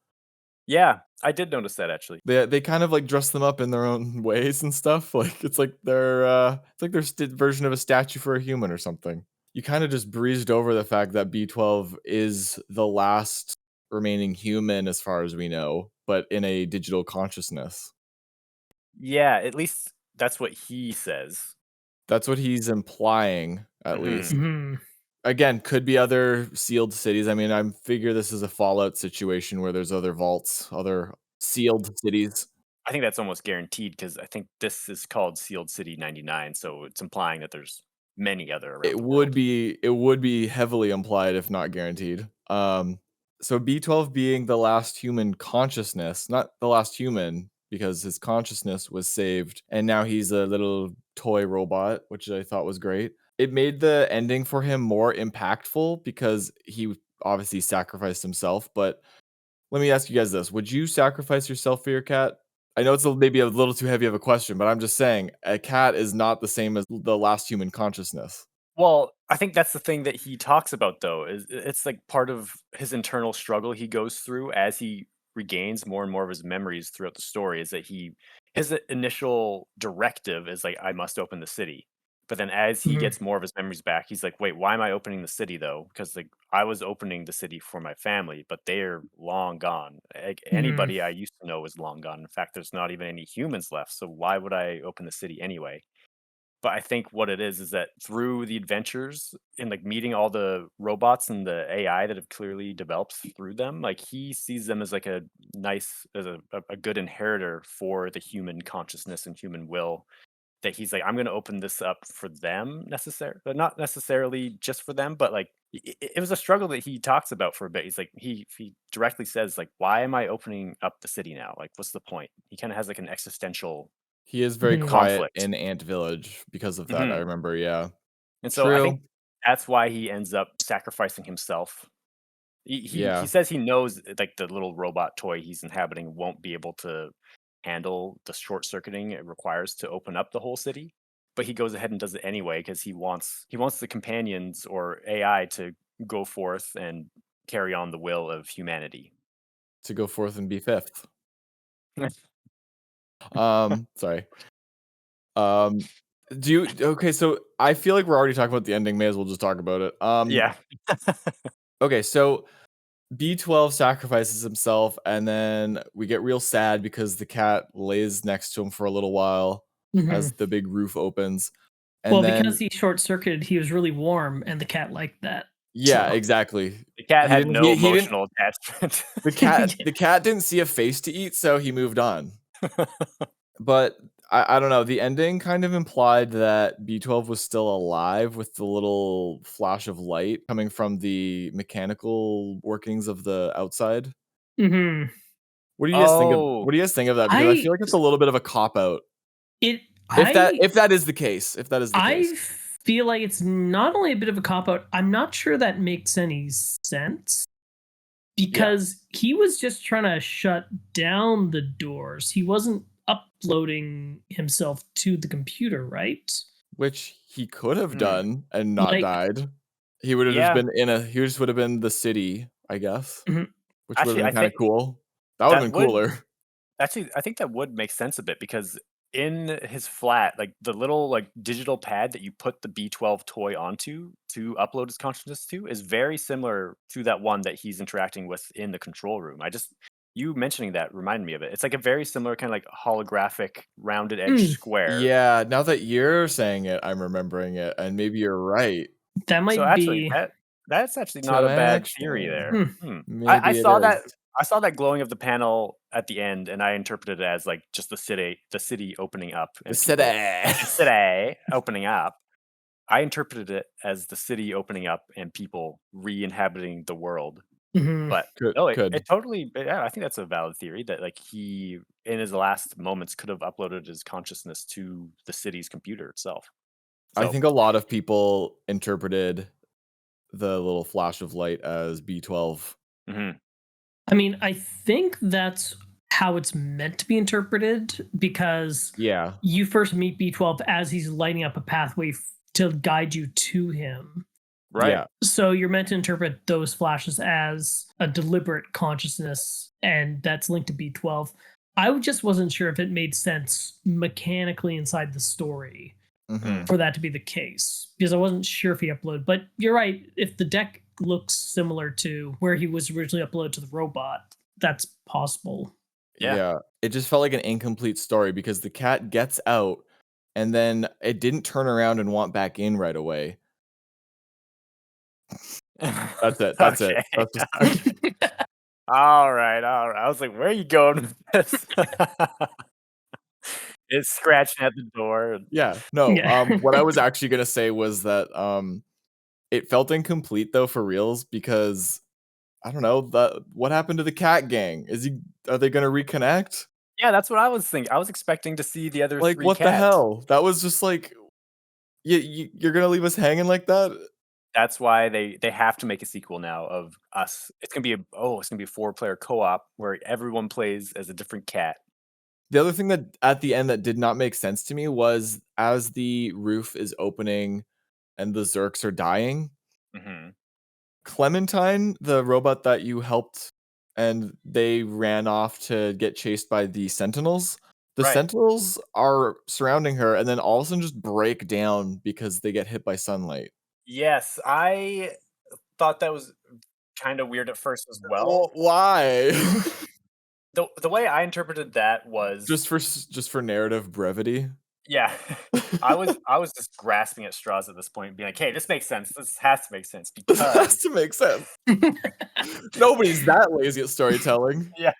Yeah, I did notice that actually. They kind of like dress them up in their own ways and stuff. Like it's like their version of a statue for a human or something. You kind of just breezed over the fact that B12 is the last remaining human as far as we know, but in a digital consciousness. Yeah, at least that's what he says. That's what he's implying, at Mhm. least. Mhm. Again, could be other sealed cities. I mean, I figure this is a Fallout situation where there's other vaults, other sealed cities. I think that's almost guaranteed because I think this is called Sealed City 99, so it's implying that there's many other around It the would world. be it would be heavily implied, if not guaranteed. So B12 being the last human consciousness, not the last human, because his consciousness was saved, and now he's a little toy robot, which I thought was great. It made the ending for him more impactful because he obviously sacrificed himself. But let me ask you guys this: would you sacrifice yourself for your cat? I know it's maybe a little too heavy of a question, but I'm just saying a cat is not the same as the last human consciousness. Well, I think that's the thing that he talks about though, is it's like part of his internal struggle he goes through as he regains more and more of his memories throughout the story, is that his initial directive is like, I must open the city. But then as he Mhm. gets more of his memories back, he's like, wait, why am I opening the city though? Because like I was opening the city for my family, but they're long gone. Like Mhm. anybody I used to know is long gone. In fact, there's not even any humans left. So why would I open the city anyway? But I think what it is that through the adventures and, like, meeting all the robots and the AI that have clearly developed through them, like, he sees them as, like, a nice as a good inheritor for the human consciousness and human will, that he's like, "I'm gonna open this up for them but not necessarily just for them," but, like, it was a struggle that he talks about for a bit. He's like he directly says, like, "Why am I opening up the city now? Like, what's the point?" He kinda has, like, an existential He is very Mhm. quiet conflict. in Ant Village because of that, I Mhm. remember, yeah. And so I think True. that's why he ends up sacrificing himself. He Yeah. says he knows like the little robot toy he's inhabiting won't be able to handle the short circuiting it requires to open up the whole city. But he goes ahead and does it anyway because he wants the companions or AI to go forth and carry on the will of humanity. To go forth and be 5th. Sorry. Um, do you okay, so I feel like we're already talking about the ending, may as well just talk about it. Yeah. Okay, so B12 sacrifices himself, and then we get real sad because the cat lays next to him for a little while as Mhm. the big roof opens, and Well, because then he short circuited, he was really warm, and the cat liked that. yeah, So exactly. The cat He had didn't no he didn't emotional attachment. the cat the cat didn't see a face to eat, so he moved on. But I don't know, the ending kind of implied that B12 was still alive with the little flash of light coming from the mechanical workings of the outside. Mhm. What do you guys think of Oh, what do you guys think of that? Because I I feel like it's a little bit of a cop out. it If that is the case, if that is the case. I feel like it's not only a bit of a cop out. I'm not sure that makes any sense yeah. because he was just trying to shut down the doors. He wasn't uploading himself to the computer, right? Which he could have Hmm. done and not Like, died. He would have just Yeah. been he just would have been the city, I guess, mhm, which would have Actually, been I kinda think cool. That would have that been would cooler. actually I think that would make sense a bit because in his flat, like the little like digital pad that you put the B12 toy onto to upload his consciousness to is very similar to that one that he's interacting with in the control room. You mentioning that reminded me of it. It's like a very similar kind of like holographic rounded edge mm, square. Yeah, now that you're saying it, I'm remembering it, and maybe you're right that So might actually, be. that's actually to not a an bad theory extent. there. Hmm, Hmm. I Maybe it saw is. that I saw that glowing of the panel at the end, and I interpreted it as like just the city opening up The and people city. the city opening up. I interpreted it as the city opening up and people re-inhabiting the world. mhm. But Could no, could. it totally yeah, I think that's a valid theory that like he in his last moments could have uploaded his consciousness to the city's computer itself. I So think a lot of people interpreted the little flash of light as B12. mhm, I mean, I think that's how it's meant to be interpreted because Yeah. you first meet B12 as he's lighting up a pathway to guide you to him. right. Yeah. So you're meant to interpret those flashes as a deliberate consciousness, and that's linked to B12. Just wasn't sure if it made sense mechanically inside the story Mhm. Mm, for that to be the case because I wasn't sure if he uploaded. But you're right. If the deck looks similar to where he was originally uploaded to the robot, that's possible. yeah. Yeah. It just felt like an incomplete story because the cat gets out and then it didn't turn around and want back in right away. That's it. That's it. Okay, That's just okay. Alright, alright. I was like, "Where are you going with this?" It's scratching at the door and Yeah. No, Yeah. what I was actually gonna say was that, it felt incomplete though for reals because I don't know, what happened to the cat gang? Are they gonna reconnect? Yeah, that's what I was thinking. I was expecting to see the other Like, 3 what the cats. hell? That was just like, you're gonna leave us hanging like that? That's why they have to make a sequel now of us. It's gonna be a 4-player co-op where everyone plays as a different cat. The other thing that at the end that did not make sense to me was as the roof is opening and the Zerks are dying, Mhm. Clementine, the robot that you helped and they ran off to get chased by the Right. Sentinels are surrounding her and then all of a sudden just break down because they get hit by sunlight. Yes, I thought that was kinda weird at first as well. Why? The way I interpreted that was Just for narrative brevity? yeah. I was just grasping at straws at this point, being like, "Hey, this makes sense. This has to make sense This has because" to make sense. Nobody's that lazy at storytelling. yeah.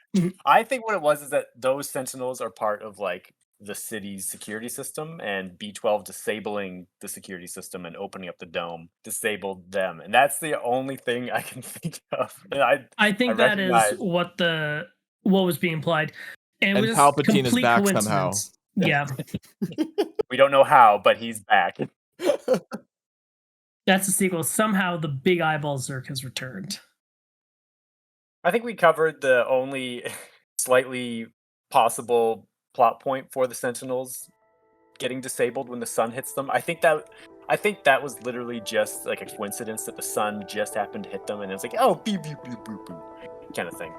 I think what it was is that those sentinels are part of, like, the city's security system, and B12 disabling the security system and opening up the dome disabled them, and that's the only thing I can think of, and I I think that is recognize what was being implied. And it And was just Palpatine is complete back somehow. coincidence. Yeah. we don't know how, but he's back. That's the sequel. Somehow the big eyeball Zerk has returned. I think we covered the only slightly possible plot point for the Sentinels getting disabled when the sun hits them. I think that was literally just like a coincidence that the sun just happened to hit them, and it's like, oh, beep beep beep beep beep, kind of thing,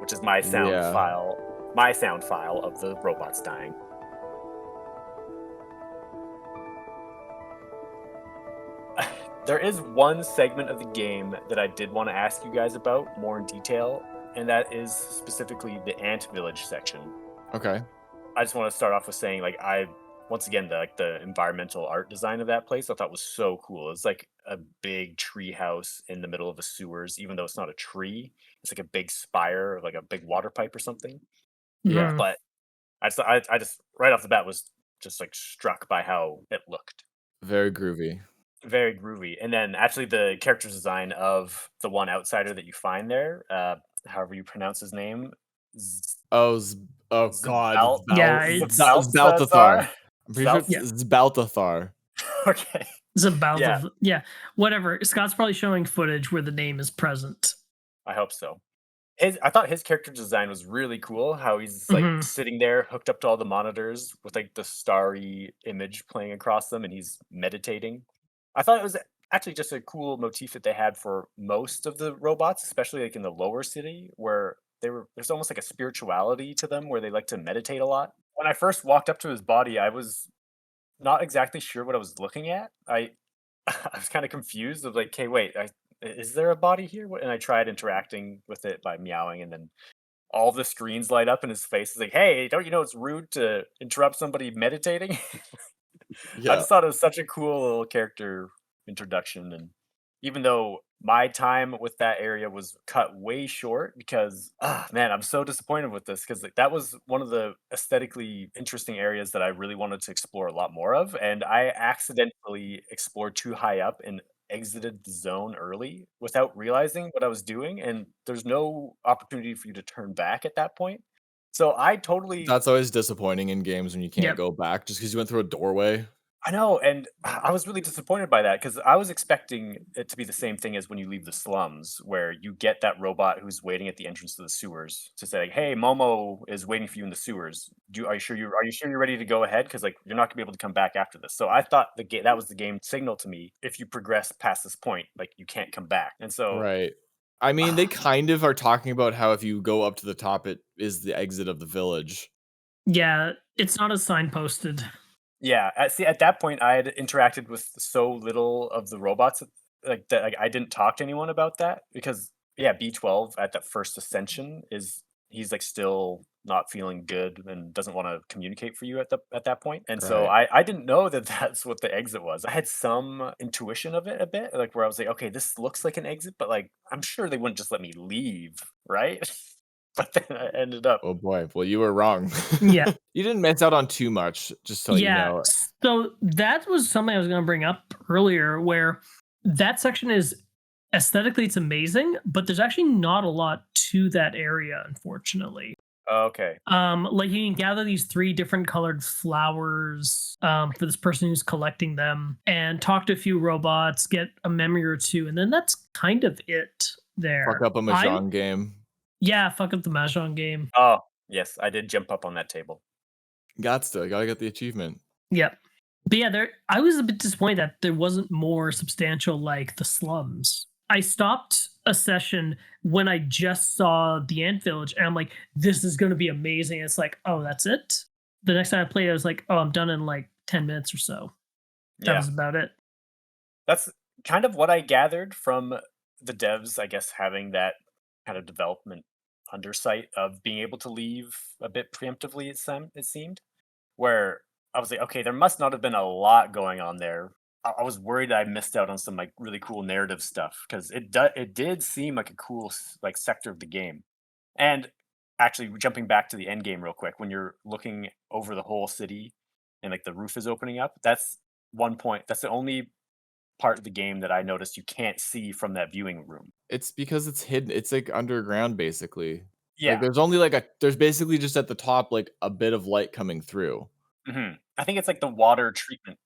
which is Yeah. my sound file of the robots dying. There is one segment of the game that I did want to ask you guys about more in detail, and that is specifically the ant village section. Okay. I just want to start off with saying, like, I once again the environmental art design of that place I thought was so cool. It's like a big tree house in the middle of the sewers, even though it's not a tree. It's like a big spire, or like a big water pipe or something. Yeah. Mhm. But I just right off the bat was just like struck by how it looked. Very groovy. Very groovy. And then actually the character design of the one outsider that you find there, however you pronounce his name, Oh, oh God, Zbal Yeah, it's Zbaltathar. Zbalthazar? I'm pretty sure Zal it's yeah, Zbaltathar. Okay. it's about Yeah, the yeah, whatever. Scott's probably showing footage where the name is present. I hope so. I thought his character design was really cool, how he's, like, Hmm. sitting there hooked up to all the monitors with, like, the starry image playing across them, and he's meditating. I thought it was actually just a cool motif that they had for most of the robots, especially, like, in the lower city where there's almost like a spirituality to them where they like to meditate a lot. When I first walked up to his body, I was not exactly sure what I was looking at. I was kinda confused of like, "Hey, wait, is there a body here?" And I tried interacting with it by meowing, and then all the screens light up, and his face is like, "Hey, don't you know it's rude to interrupt somebody meditating?" I Yeah. just thought it was such a cool little character introduction, and even though my time with that area was cut way short because, man, I'm so disappointed with this because that was one of the aesthetically interesting areas that I really wanted to explore a lot more of, and I accidentally explored too high up and exited the zone early without realizing what I was doing, and there's no opportunity for you to turn back at that point. So I totally That's always disappointing in games when you can't Yep. go back just because you went through a doorway. I know, and I was really disappointed by that because I was expecting it to be the same thing as when you leave the slums, where you get that robot who's waiting at the entrance to the sewers to say, "Hey, Momo is waiting for you in the sewers. Are you sure you're ready to go ahead? Because like you're not gonna be able to come back after this." So I thought that was the game signal to me. If you progress past this point, like you can't come back. And so Right. I mean, they kind of are talking about how if you go up to the top, it is the exit of the village. Yeah, it's not as signposted. yeah, at that point, I had interacted with so little of the robots, like, that, like, I didn't talk to anyone about that because, yeah, B12 at that first ascension he's, like, still not feeling good and doesn't wanna communicate for you at that point, and so Right. I didn't know that that's what the exit was. I had some intuition of it a bit, like, where I was like, "Okay, this looks like an exit, but, like, I'm sure they wouldn't just let me leave, right?" But then I ended up Oh boy. Well, you were wrong. Yeah. You didn't miss out on too much, just to let you Yeah. know. So that was something I was going to bring up earlier where that section is aesthetically it's amazing, but there's actually not a lot to that area unfortunately. okay. Like you can gather these three different colored flowers for this person who's collecting them and talk to a few robots, get a memory or two, and then that's kind of it Fuck there. up a I'm mahjong game. Yeah, fuck up the Mahjong game. Oh, yes, I did jump up on that table. Gotta get the achievement. Yep. But yeah, there I was a bit disappointed that there wasn't more substantial like the slums. I stopped a session when I just saw the Ant Village and I'm like, this is gonna be amazing. It's like, oh, that's it. The next time I played, I was like, oh, I'm done in like 10 minutes or so. That Yeah. was about it. That's kind of what I gathered from the devs, I guess, having that kind of development undersight of being able to leave a bit preemptively, it seemed, where I was like, okay, there must not have been a lot going on there. I was worried I missed out on some like really cool narrative stuff because it did seem like a cool like sector of the game. And actually, jumping back to the end game real quick, when you're looking over the whole city and like the roof is opening up, that's one point. That's the only part of the game that I noticed you can't see from that viewing room. It's because it's hidden. It's like underground, basically. Like Yeah, there's basically just at the top like a bit of light coming through, I think it's like the water treatment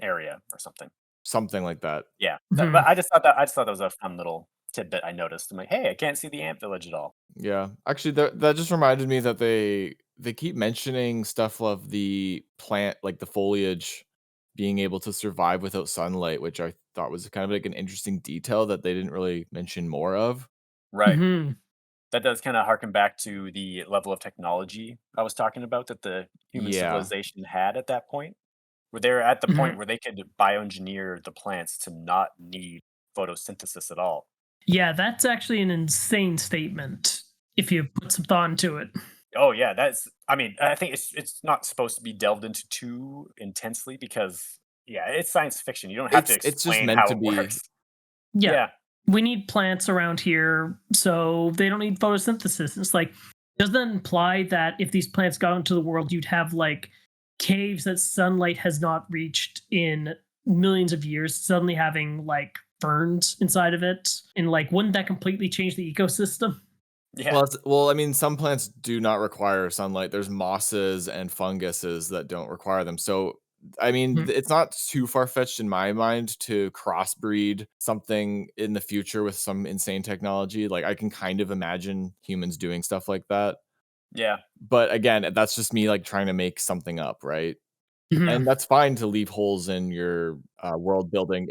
area or something. something like that. Yeah, but Mhm. I just thought that was a fun little tidbit I noticed. I'm like, "Hey, I can't see the ant village at all." Yeah, actually, that just reminded me that they keep mentioning stuff of the plant, like the foliage, being able to survive without sunlight, which I thought was kind of like an interesting detail that they didn't really mention more of. Right. Mhm. That does kinda harken back to the level of technology I was talking about that the human Yeah, civilization had at that point, where they're at the point Mhm. where they could bioengineer the plants to not need photosynthesis at all. Yeah, that's actually an insane statement if you put some thought into it. Oh, yeah, that's I mean, I think it's not supposed to be delved into too intensely because, yeah, it's science fiction, you don't have to it's just explain meant how to it be. works. Yeah. Yeah, We need plants around here, so they don't need photosynthesis. It's like, does that imply that if these plants got into the world, you'd have like caves that sunlight has not reached in millions of years, suddenly having like ferns inside of it? And like, wouldn't that completely change the ecosystem? Yeah. Well, I mean, some plants do not require sunlight. There's mosses and funguses that don't require them. So, I mean, Mhm. it's not too far-fetched in my mind to crossbreed something in the future with some insane technology. Like, I can kind of imagine humans doing stuff like that. Yeah. But again, that's just me, like, trying to make something up, right? Mhm. And that's fine to leave holes in your, world building.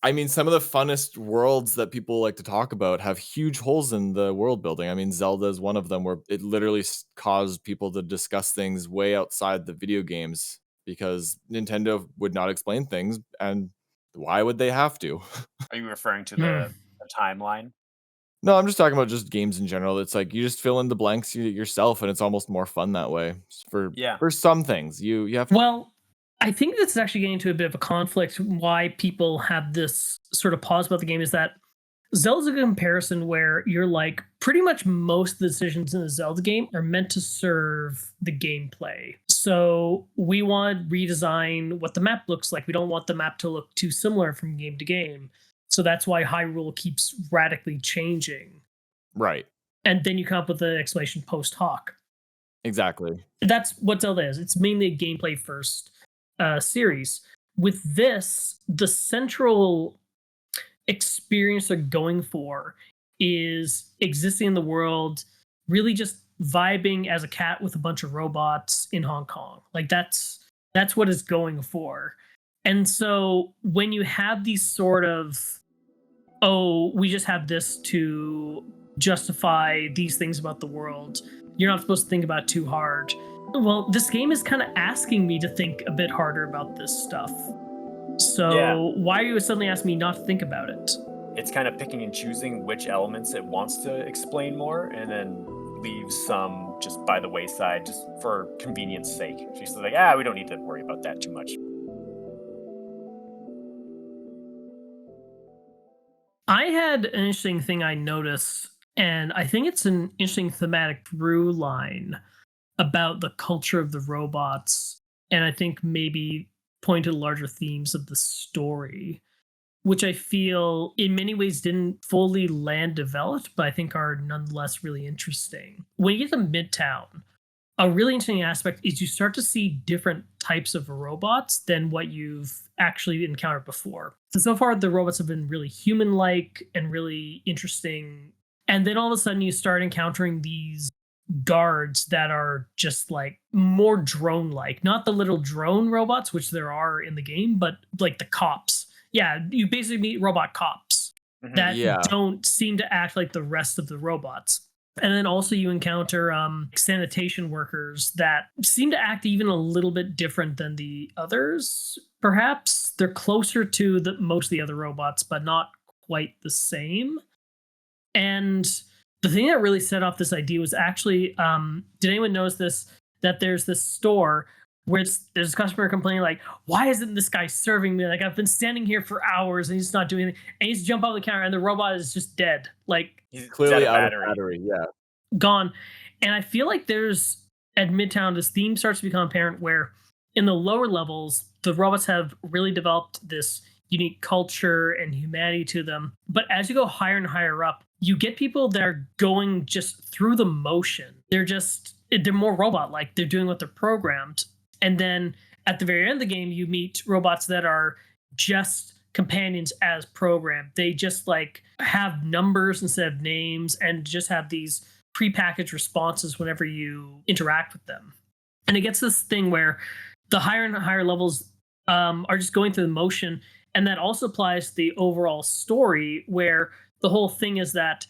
I mean, some of the funnest worlds that people like to talk about have huge holes in the world building. I mean, Zelda is one of them where it literally caused people to discuss things way outside the video games because Nintendo would not explain things, and why would they have to? Are you referring to Mhm. the timeline? No, I'm just talking about just games in general. It's like you just fill in the blanks yourself, and it's almost more fun that way Yeah. for some things. You have Well, I think this is actually getting into a bit of a conflict. Why people have this sort of pause about the game is that Zelda's a comparison where you're like, pretty much most of the decisions in the Zelda game are meant to serve the gameplay. So we want to redesign what the map looks like. We don't want the map to look too similar from game to game. So that's why Hyrule keeps radically changing. right. And then you come up with the explanation post hoc. Exactly. That's what Zelda is. It's mainly a gameplay first series. With this, the central experience they're going for is existing in the world, really just vibing as a cat with a bunch of robots in Hong Kong. Like that's what it's going for. And so when you have these sort of, oh, we just have this to justify these things about the world. You're not supposed to think about it too hard. Well, this game is kind of asking me to think a bit harder about this stuff. Yeah. So why are you suddenly asking me not to think about it? It's kind of picking and choosing which elements it wants to explain more and then leaves some just by the wayside just for convenience sake. She's like, we don't need to worry about that too much. I had an interesting thing I noticed, and I think it's an interesting thematic through line about the culture of the robots, and I think maybe point to the larger themes of the story, which I feel in many ways didn't fully land developed, but I think are nonetheless really interesting. When you get to Midtown, a really interesting aspect is you start to see different types of robots than what you've actually encountered before. So far, the robots have been really human like and really interesting. And then all of a sudden, you start encountering these guards that are just like more drone like, not the little drone robots, which there are in the game, but like the cops. Yeah, you basically meet robot cops Hmm. that Yeah. don't seem to act like the rest of the robots. And then also you encounter sanitation workers that seem to act even a little bit different than the others. Perhaps they're closer to most of the other robots, but not quite the same. And the thing that really set off this idea was actually, did anyone notice this? That there's this store where there's a customer complaining like, "Why isn't this guy serving me? Like I've been standing here for hours and he's not doing anything." And he's jump off the counter and the robot is just dead. Like He's out Clearly of out of battery. battery, yeah. gone. And I feel like there's at Midtown, this theme starts to become apparent where in the lower levels, the robots have really developed this unique culture and humanity to them. But as you go higher and higher up, you get people that are going just through the motion. They're more robot like. They're doing what they're programmed. And then at the very end of the game, you meet robots that are just companions as programmed. They just like have numbers instead of names and just have these prepackaged responses whenever you interact with them. And it gets this thing where the higher and higher levels are just going through the motion. And that also applies to the overall story, where the whole thing is that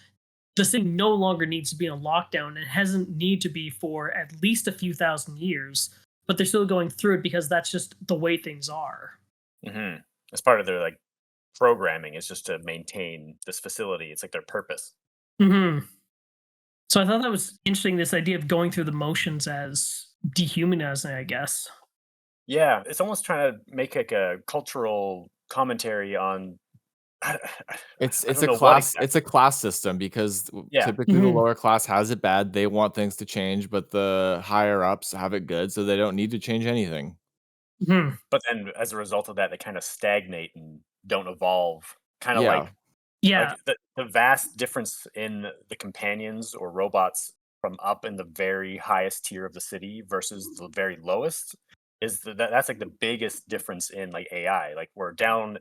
the thing no longer needs to be in a lockdown and hasn't need to be for at least a few thousand years, but they're still going through it because that's just the way things are. Hmm. As part of their like programming is just to maintain this facility. It's like their purpose. Hmm. So I thought that was interesting. This idea of going through the motions as dehumanizing, I guess. Yeah, it's almost trying to make like a cultural commentary on. I, I It's don't a know what it's a exactly. class system because Yeah. typically the Hmm. lower class has it bad. They want things to change, but the higher ups have it good, so they don't need to change anything. Hmm. But then as a result of that, they kind of stagnate and don't evolve. Kind of Yeah. like Yeah. Like, the vast difference in the companions or robots from up in the very highest tier of the city versus the very lowest is that's, like, the biggest difference in, like, AI. Like, we're down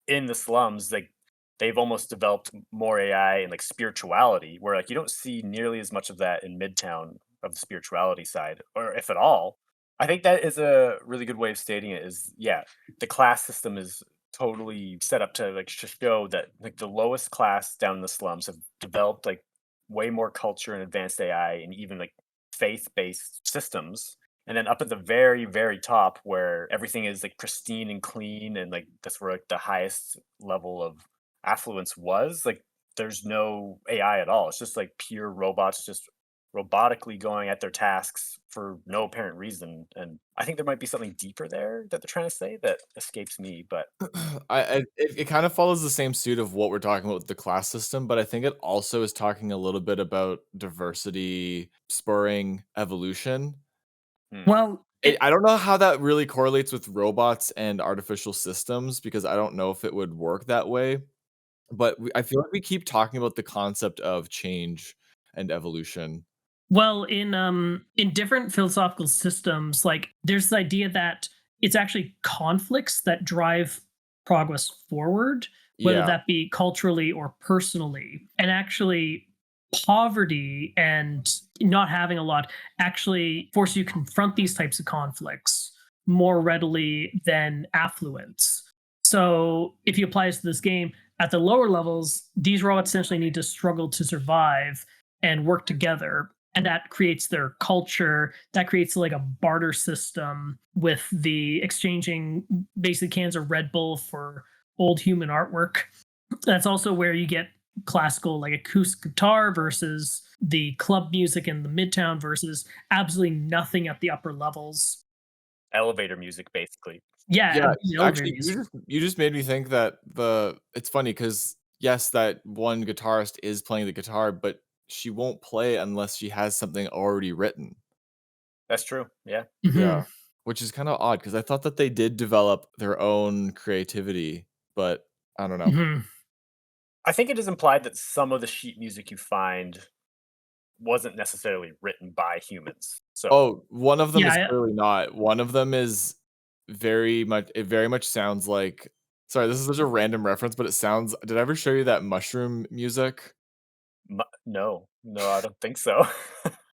in the slums, like, they've almost developed more AI and, like, spirituality, where, like, you don't see nearly as much of that in Midtown of the spirituality side, or if at all. I think that is a really good way of stating it is, yeah, the class system is totally set up to, like, show that, like, the lowest class down in the slums have developed, like, way more culture and advanced AI and even, like, faith-based systems, and then up at the very, very top where everything is, like, pristine and clean and, like, that's where, like, the highest level of affluence was, like, there's no AI at all. It's just, like, pure robots just robotically going at their tasks for no apparent reason, and I think there might be something deeper there that they're trying to say that escapes me, but It kind of follows the same suit of what we're talking about with the class system, but I think it also is talking a little bit about diversity spurring evolution. hmm, Well, I don't know how that really correlates with robots and artificial systems because I don't know if it would work that way. But I feel like we keep talking about the concept of change and evolution. well, in different philosophical systems, like there's the idea that it's actually conflicts that drive progress forward, whether Yeah. that be culturally or personally. And actually poverty and not having a lot actually force you to confront these types of conflicts more readily than affluence. So if you apply this to this game, at the lower levels, these robots essentially need to struggle to survive and work together, and that creates their culture. That creates like a barter system with the exchanging basically cans of Red Bull for old human artwork. That's also where you get classical like acoustic guitar versus the club music in the midtown versus absolutely nothing at the upper levels. elevator music basically. Yeah, Yeah, elevator actually, music. you just made me think that it's funny because yes, that one guitarist is playing the guitar, but she won't play unless she has something already written. That's true, yeah. Mhm, Yeah, which is kinda odd because I thought that they did develop their own creativity, but I don't know. mhm. I think it is implied that some of the sheet music you find wasn't necessarily written by humans, so Oh, one of them is Yeah, clearly not. One of them is very much sounds like sorry, this is such a random reference, but it sounds did I ever show you that mushroom music? no, no, I don't think so.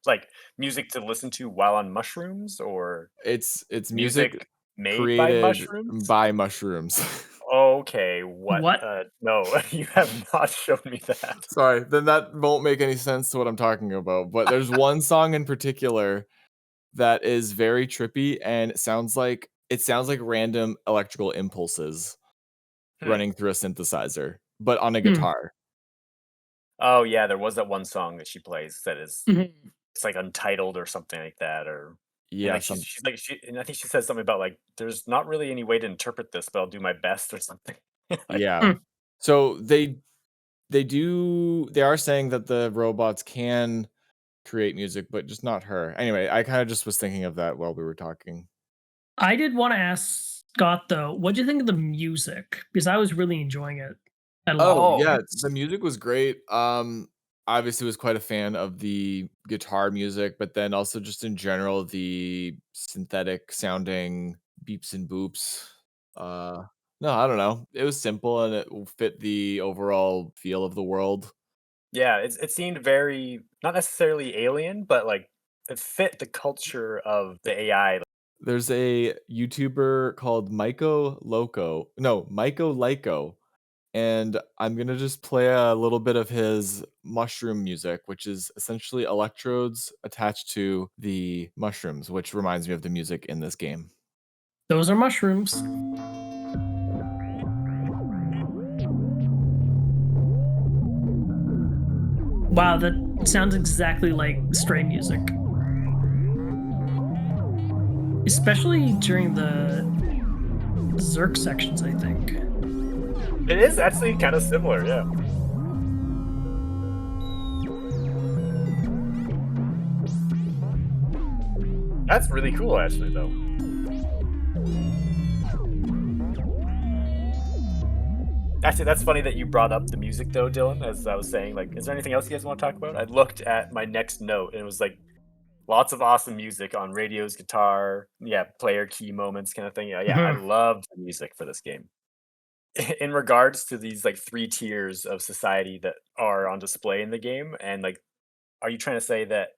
Like, music to listen to while on mushrooms or It's music music made by created mushrooms? by mushrooms. Okay, what, what? no, you have not shown me that. Sorry, then that won't make any sense to what I'm talking about, but there's one song in particular that is very trippy and it sounds like random electrical impulses Hmm. running through a synthesizer, but on a Hmm, guitar. Oh, yeah, there was that one song that she plays that is mhm. it's, like, Untitled or something like that, or and, Yeah, like, some she's like and I think she says something about, like, "There's not really any way to interpret this, but I'll do my best," or something. Like, yeah. Hmm. So they are saying that the robots can create music, but just not her. Anyway, I kinda just was thinking of that while we were talking. I did want to ask Scott though, what do you think of the music? Because I was really enjoying it at a lot of Oh, oh, yeah, points. the music was great. Obviously was quite a fan of the guitar music, but then also just in general, the synthetic sounding beeps and boops. Uh, no, I don't know. It was simple and it fit the overall feel of the world. yeah, it seemed very not necessarily alien, but, like, it fit the culture of the AI. There's a YouTuber called Maiko Lyko, and I'm gonna just play a little bit of his mushroom music, which is essentially electrodes attached to the mushrooms, which reminds me of the music in this game. Those are mushrooms. Wow, that sounds exactly like stray music. Especially during the Zerk sections, I think. It is actually kinda similar, yeah. That's really cool, actually, though. Actually, that's funny that you brought up the music though, Dylan. As I was saying, like, is there anything else you guys want to talk about? I looked at my next note and it was like lots of awesome music on radios, guitar, yeah, player key moments, kind of thing. Yeah, yeah, I Mhm. loved the music for this game. In regards to these like three tiers of society that are on display in the game, and like, are you trying to say that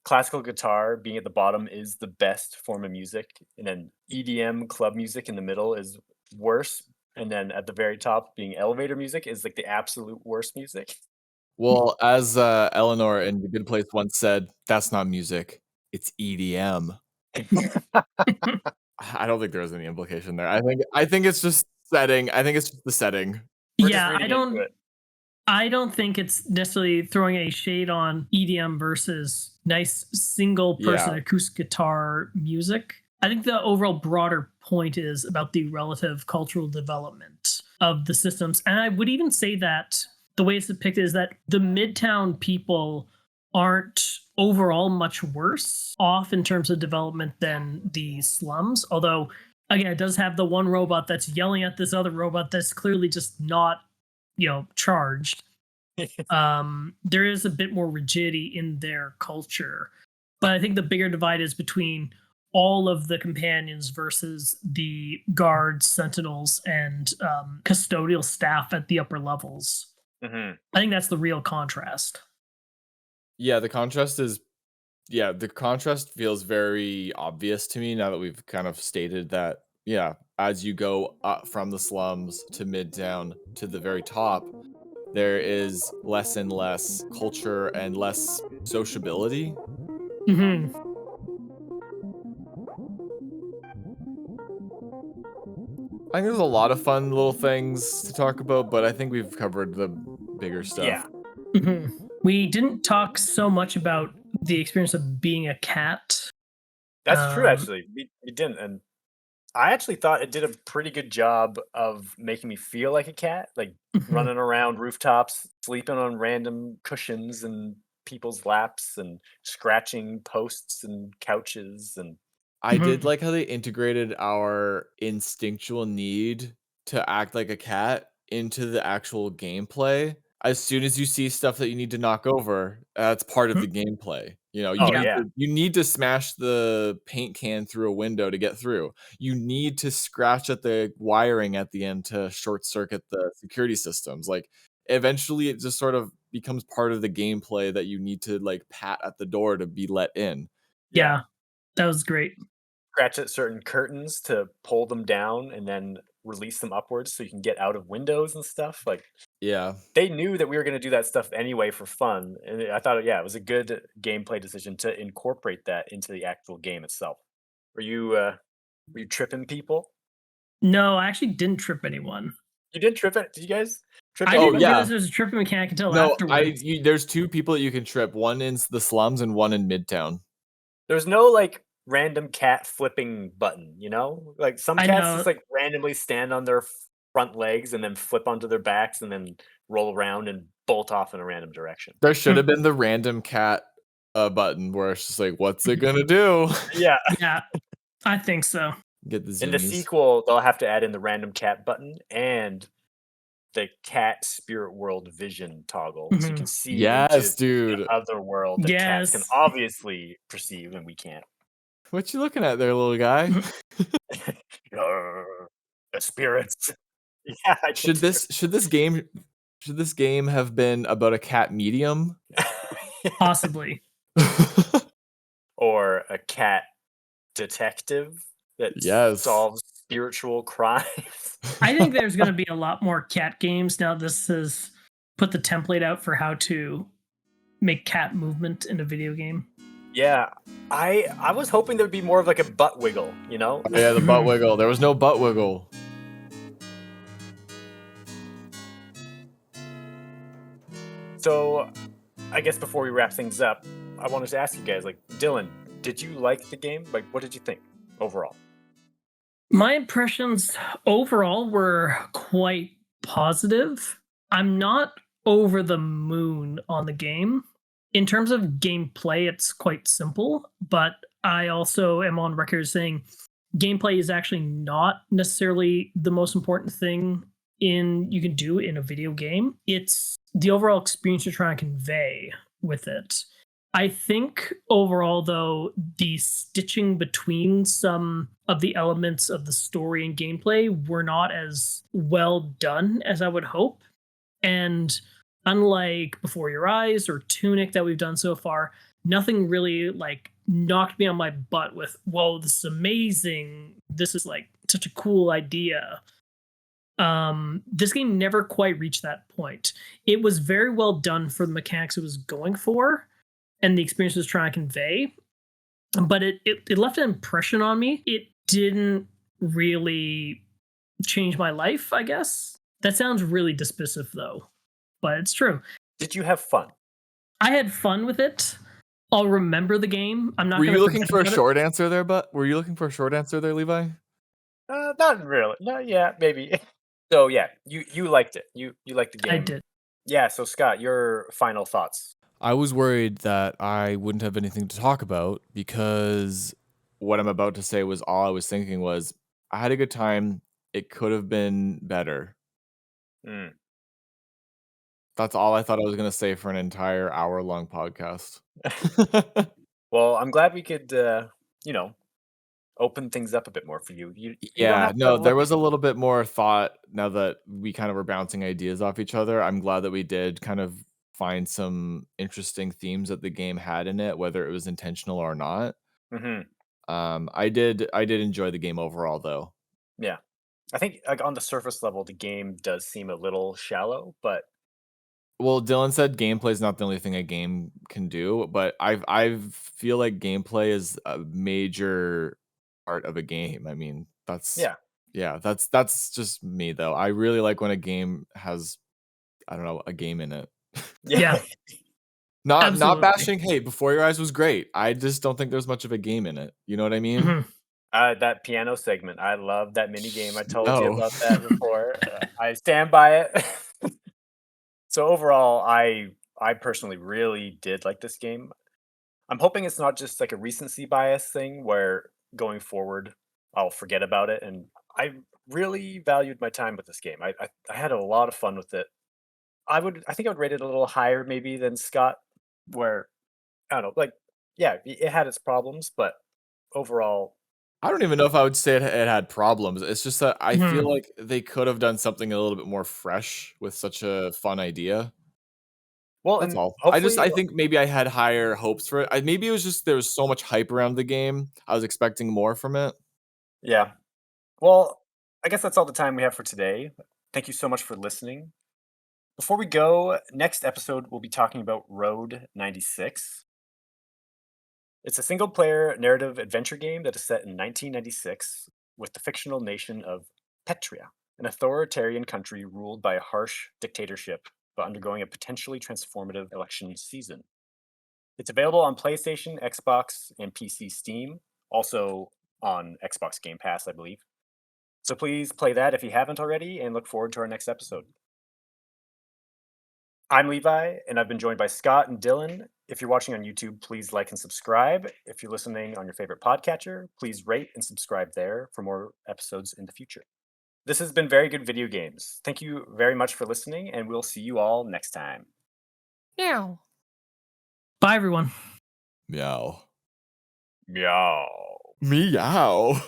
classical guitar being at the bottom is the best form of music, and then EDM club music in the middle is worse, and then at the very top being elevator music is like the absolute worst music? Well, as Eleanor in The Good Place once said, "That's not music, it's EDM." I don't think there was any implication there. I think it's just setting. I think it's just the setting. We're just Yeah, reading into it. I don't think it's necessarily throwing a shade on EDM versus nice single person Yeah. acoustic guitar music. I think the overall broader point is about the relative cultural development of the systems. And I would even say that the way it's depicted is that the Midtown people aren't overall much worse off in terms of development than the slums. Although, again, it does have the one robot that's yelling at this other robot that's clearly just not, charged. There is a bit more rigidity in their culture, but I think the bigger divide is between all of the companions versus the guards, sentinels, and custodial staff at the upper levels. Mhm. I think that's the real contrast. Yeah, the contrast feels very obvious to me now that we've kind of stated that, yeah, as you go up from the slums to Midtown to the very top, there is less and less culture and less sociability. Hmm. I think there's a lot of fun little things to talk about, but I think we've covered the bigger Yeah, stuff. Hmm. We didn't talk so much about the experience of being a cat. that's true, Um, actually. We didn't, and I actually thought it did a pretty good job of making me feel like a cat, like mhm. running around rooftops, sleeping on random cushions and people's laps, and scratching posts and couches, and I did Mhm. like how they integrated our instinctual need to act like a cat into the actual gameplay. As soon as you see stuff that you need to knock over, that's part of the gameplay. You know, oh Yeah. yeah, you need to smash the paint can through a window to get through. You need to scratch at the wiring at the end to short circuit the security systems. Like eventually it just sort of becomes part of the gameplay that you need to like pat at the door to be let in. yeah. Yeah, that was great. Scratch at certain curtains to pull them down and then release them upwards so you can get out of windows and stuff. Like Yeah. they knew that we were going to do that stuff anyway for fun, and I thought, yeah, it was a good gameplay decision to incorporate that into the actual game itself. Were you tripping people? No, I actually didn't trip anyone. You didn't trip it? Did you guys trip I Oh didn't anybody? realize yeah. there was a tripping mechanic until No, afterwards. there's 2 people that you can trip, one in the slums and one in Midtown. There's no like random cat flipping button, you know? Like some I cats just know. like randomly stand on their front legs and then flip onto their backs and then roll around and bolt off in a random direction. There should have been the random cat, button where it's just like, "What's it gonna do?" Yeah. Yeah, I think so. Get the In the zoomies. sequel, they'll have to add in the random cat button and the cat spirit world vision toggle so you Mhm. can see into Yes, dude. the other world that cats can Yes. obviously perceive and we can't. What you looking at there, little guy? Mhm. Arr, the spirits. Yeah, I did Should too. this should this game should this game have been about a cat medium? Possibly. Or a cat detective that Yes. solves spiritual crimes. I think there's going to be a lot more cat games now. This has put the template out for how to make cat movement in a video game. Yeah, I was hoping there'd be more of like a butt wiggle, you know? Oh, yeah, the butt Mhm. wiggle. There was no butt wiggle. So I guess before we wrap things up, I wanted to ask you guys, like, Dylan, did you like the game? Like, what did you think overall? My impressions overall were quite positive. I'm not over the moon on the game. In terms of gameplay, it's quite simple, but I also am on record saying gameplay is actually not necessarily the most important thing you can do in a video game. It's the overall experience you're trying to convey with it. I think overall, though, the stitching between some of the elements of the story and gameplay were not as well done as I would hope. And unlike Before Your Eyes or Tunic that we've done so far, nothing really like knocked me on my butt with, whoa, this is amazing. This is like such a cool idea. This game never quite reached that point. It was very well done for the mechanics it was going for and the experience it was trying to convey, but it left an impression on me. It didn't really change my life, I guess. That sounds really dismissive though, but it's true. Did you have fun? I had fun with it. I'll remember the game. I'm not. Were you looking forget for a about it. short answer there, Were you looking for a short answer there, Levi? Not really. No, yeah, maybe. So yeah, you liked it. You liked the game. I did. Yeah. So Scott, your final thoughts. I was worried that I wouldn't have anything to talk about because what I'm about to say was all I was thinking was I had a good time. It could have been better. Mm. That's all I thought I was going to say for an entire hour-long podcast. Well, I'm glad we could, open things up a bit more for you. You don't Yeah, have to no, there look. was a little bit more thought now that we kind of were bouncing ideas off each other. I'm glad that we did kind of find some interesting themes that the game had in it, whether it was intentional or not. Mhm. I did enjoy the game overall, though. Yeah. I think, like, on the surface level, the game does seem a little shallow, but Well, Dylan said gameplay is not the only thing a game can do, but I feel like gameplay is a major part of a game. I mean, yeah. that's just me though. I really like when a game has, I don't know, a game in it. Yeah. Yeah, Not absolutely. bashing. Hey, Before Your Eyes was great. I just don't think there's much of a game in it. You know what I mean? Mhm. That piano segment, I love that mini game. I told you No. about that before. I stand by it. So overall, I personally really did like this game. I'm hoping it's not just like a recency bias thing where going forward I'll forget about it. And I really valued my time with this game. I had a lot of fun with it. I think I would rate it a little higher maybe than Scott, where I don't know, like yeah, it had its problems, but overall, I don't even know if I would say it had problems. It's just that I feel Mhm. like they could have done something a little bit more fresh with such a fun idea. well, That's and all. hopefully, I think maybe I had higher hopes for it. Maybe it was just there was so much hype around the game. I was expecting more from it. yeah. Well, I guess that's all the time we have for today. Thank you so much for listening. Before we go, next episode we'll be talking about Road 96. It's a single player narrative adventure game that is set in 1996 with the fictional nation of Petria, an authoritarian country ruled by a harsh dictatorship but undergoing a potentially transformative election season. It's available on PlayStation, Xbox, and PC Steam, also on Xbox Game Pass, I believe. So please play that if you haven't already and look forward to our next episode. I'm Levi, and I've been joined by Scott and Dylan. If you're watching on YouTube, please like and subscribe. If you're listening on your favorite podcatcher, please rate and subscribe there for more episodes in the future. This has been Very Good Video Games. Thank you very much for listening, and we'll see you all next time. Meow. Bye, everyone. Meow. Meow. Meow.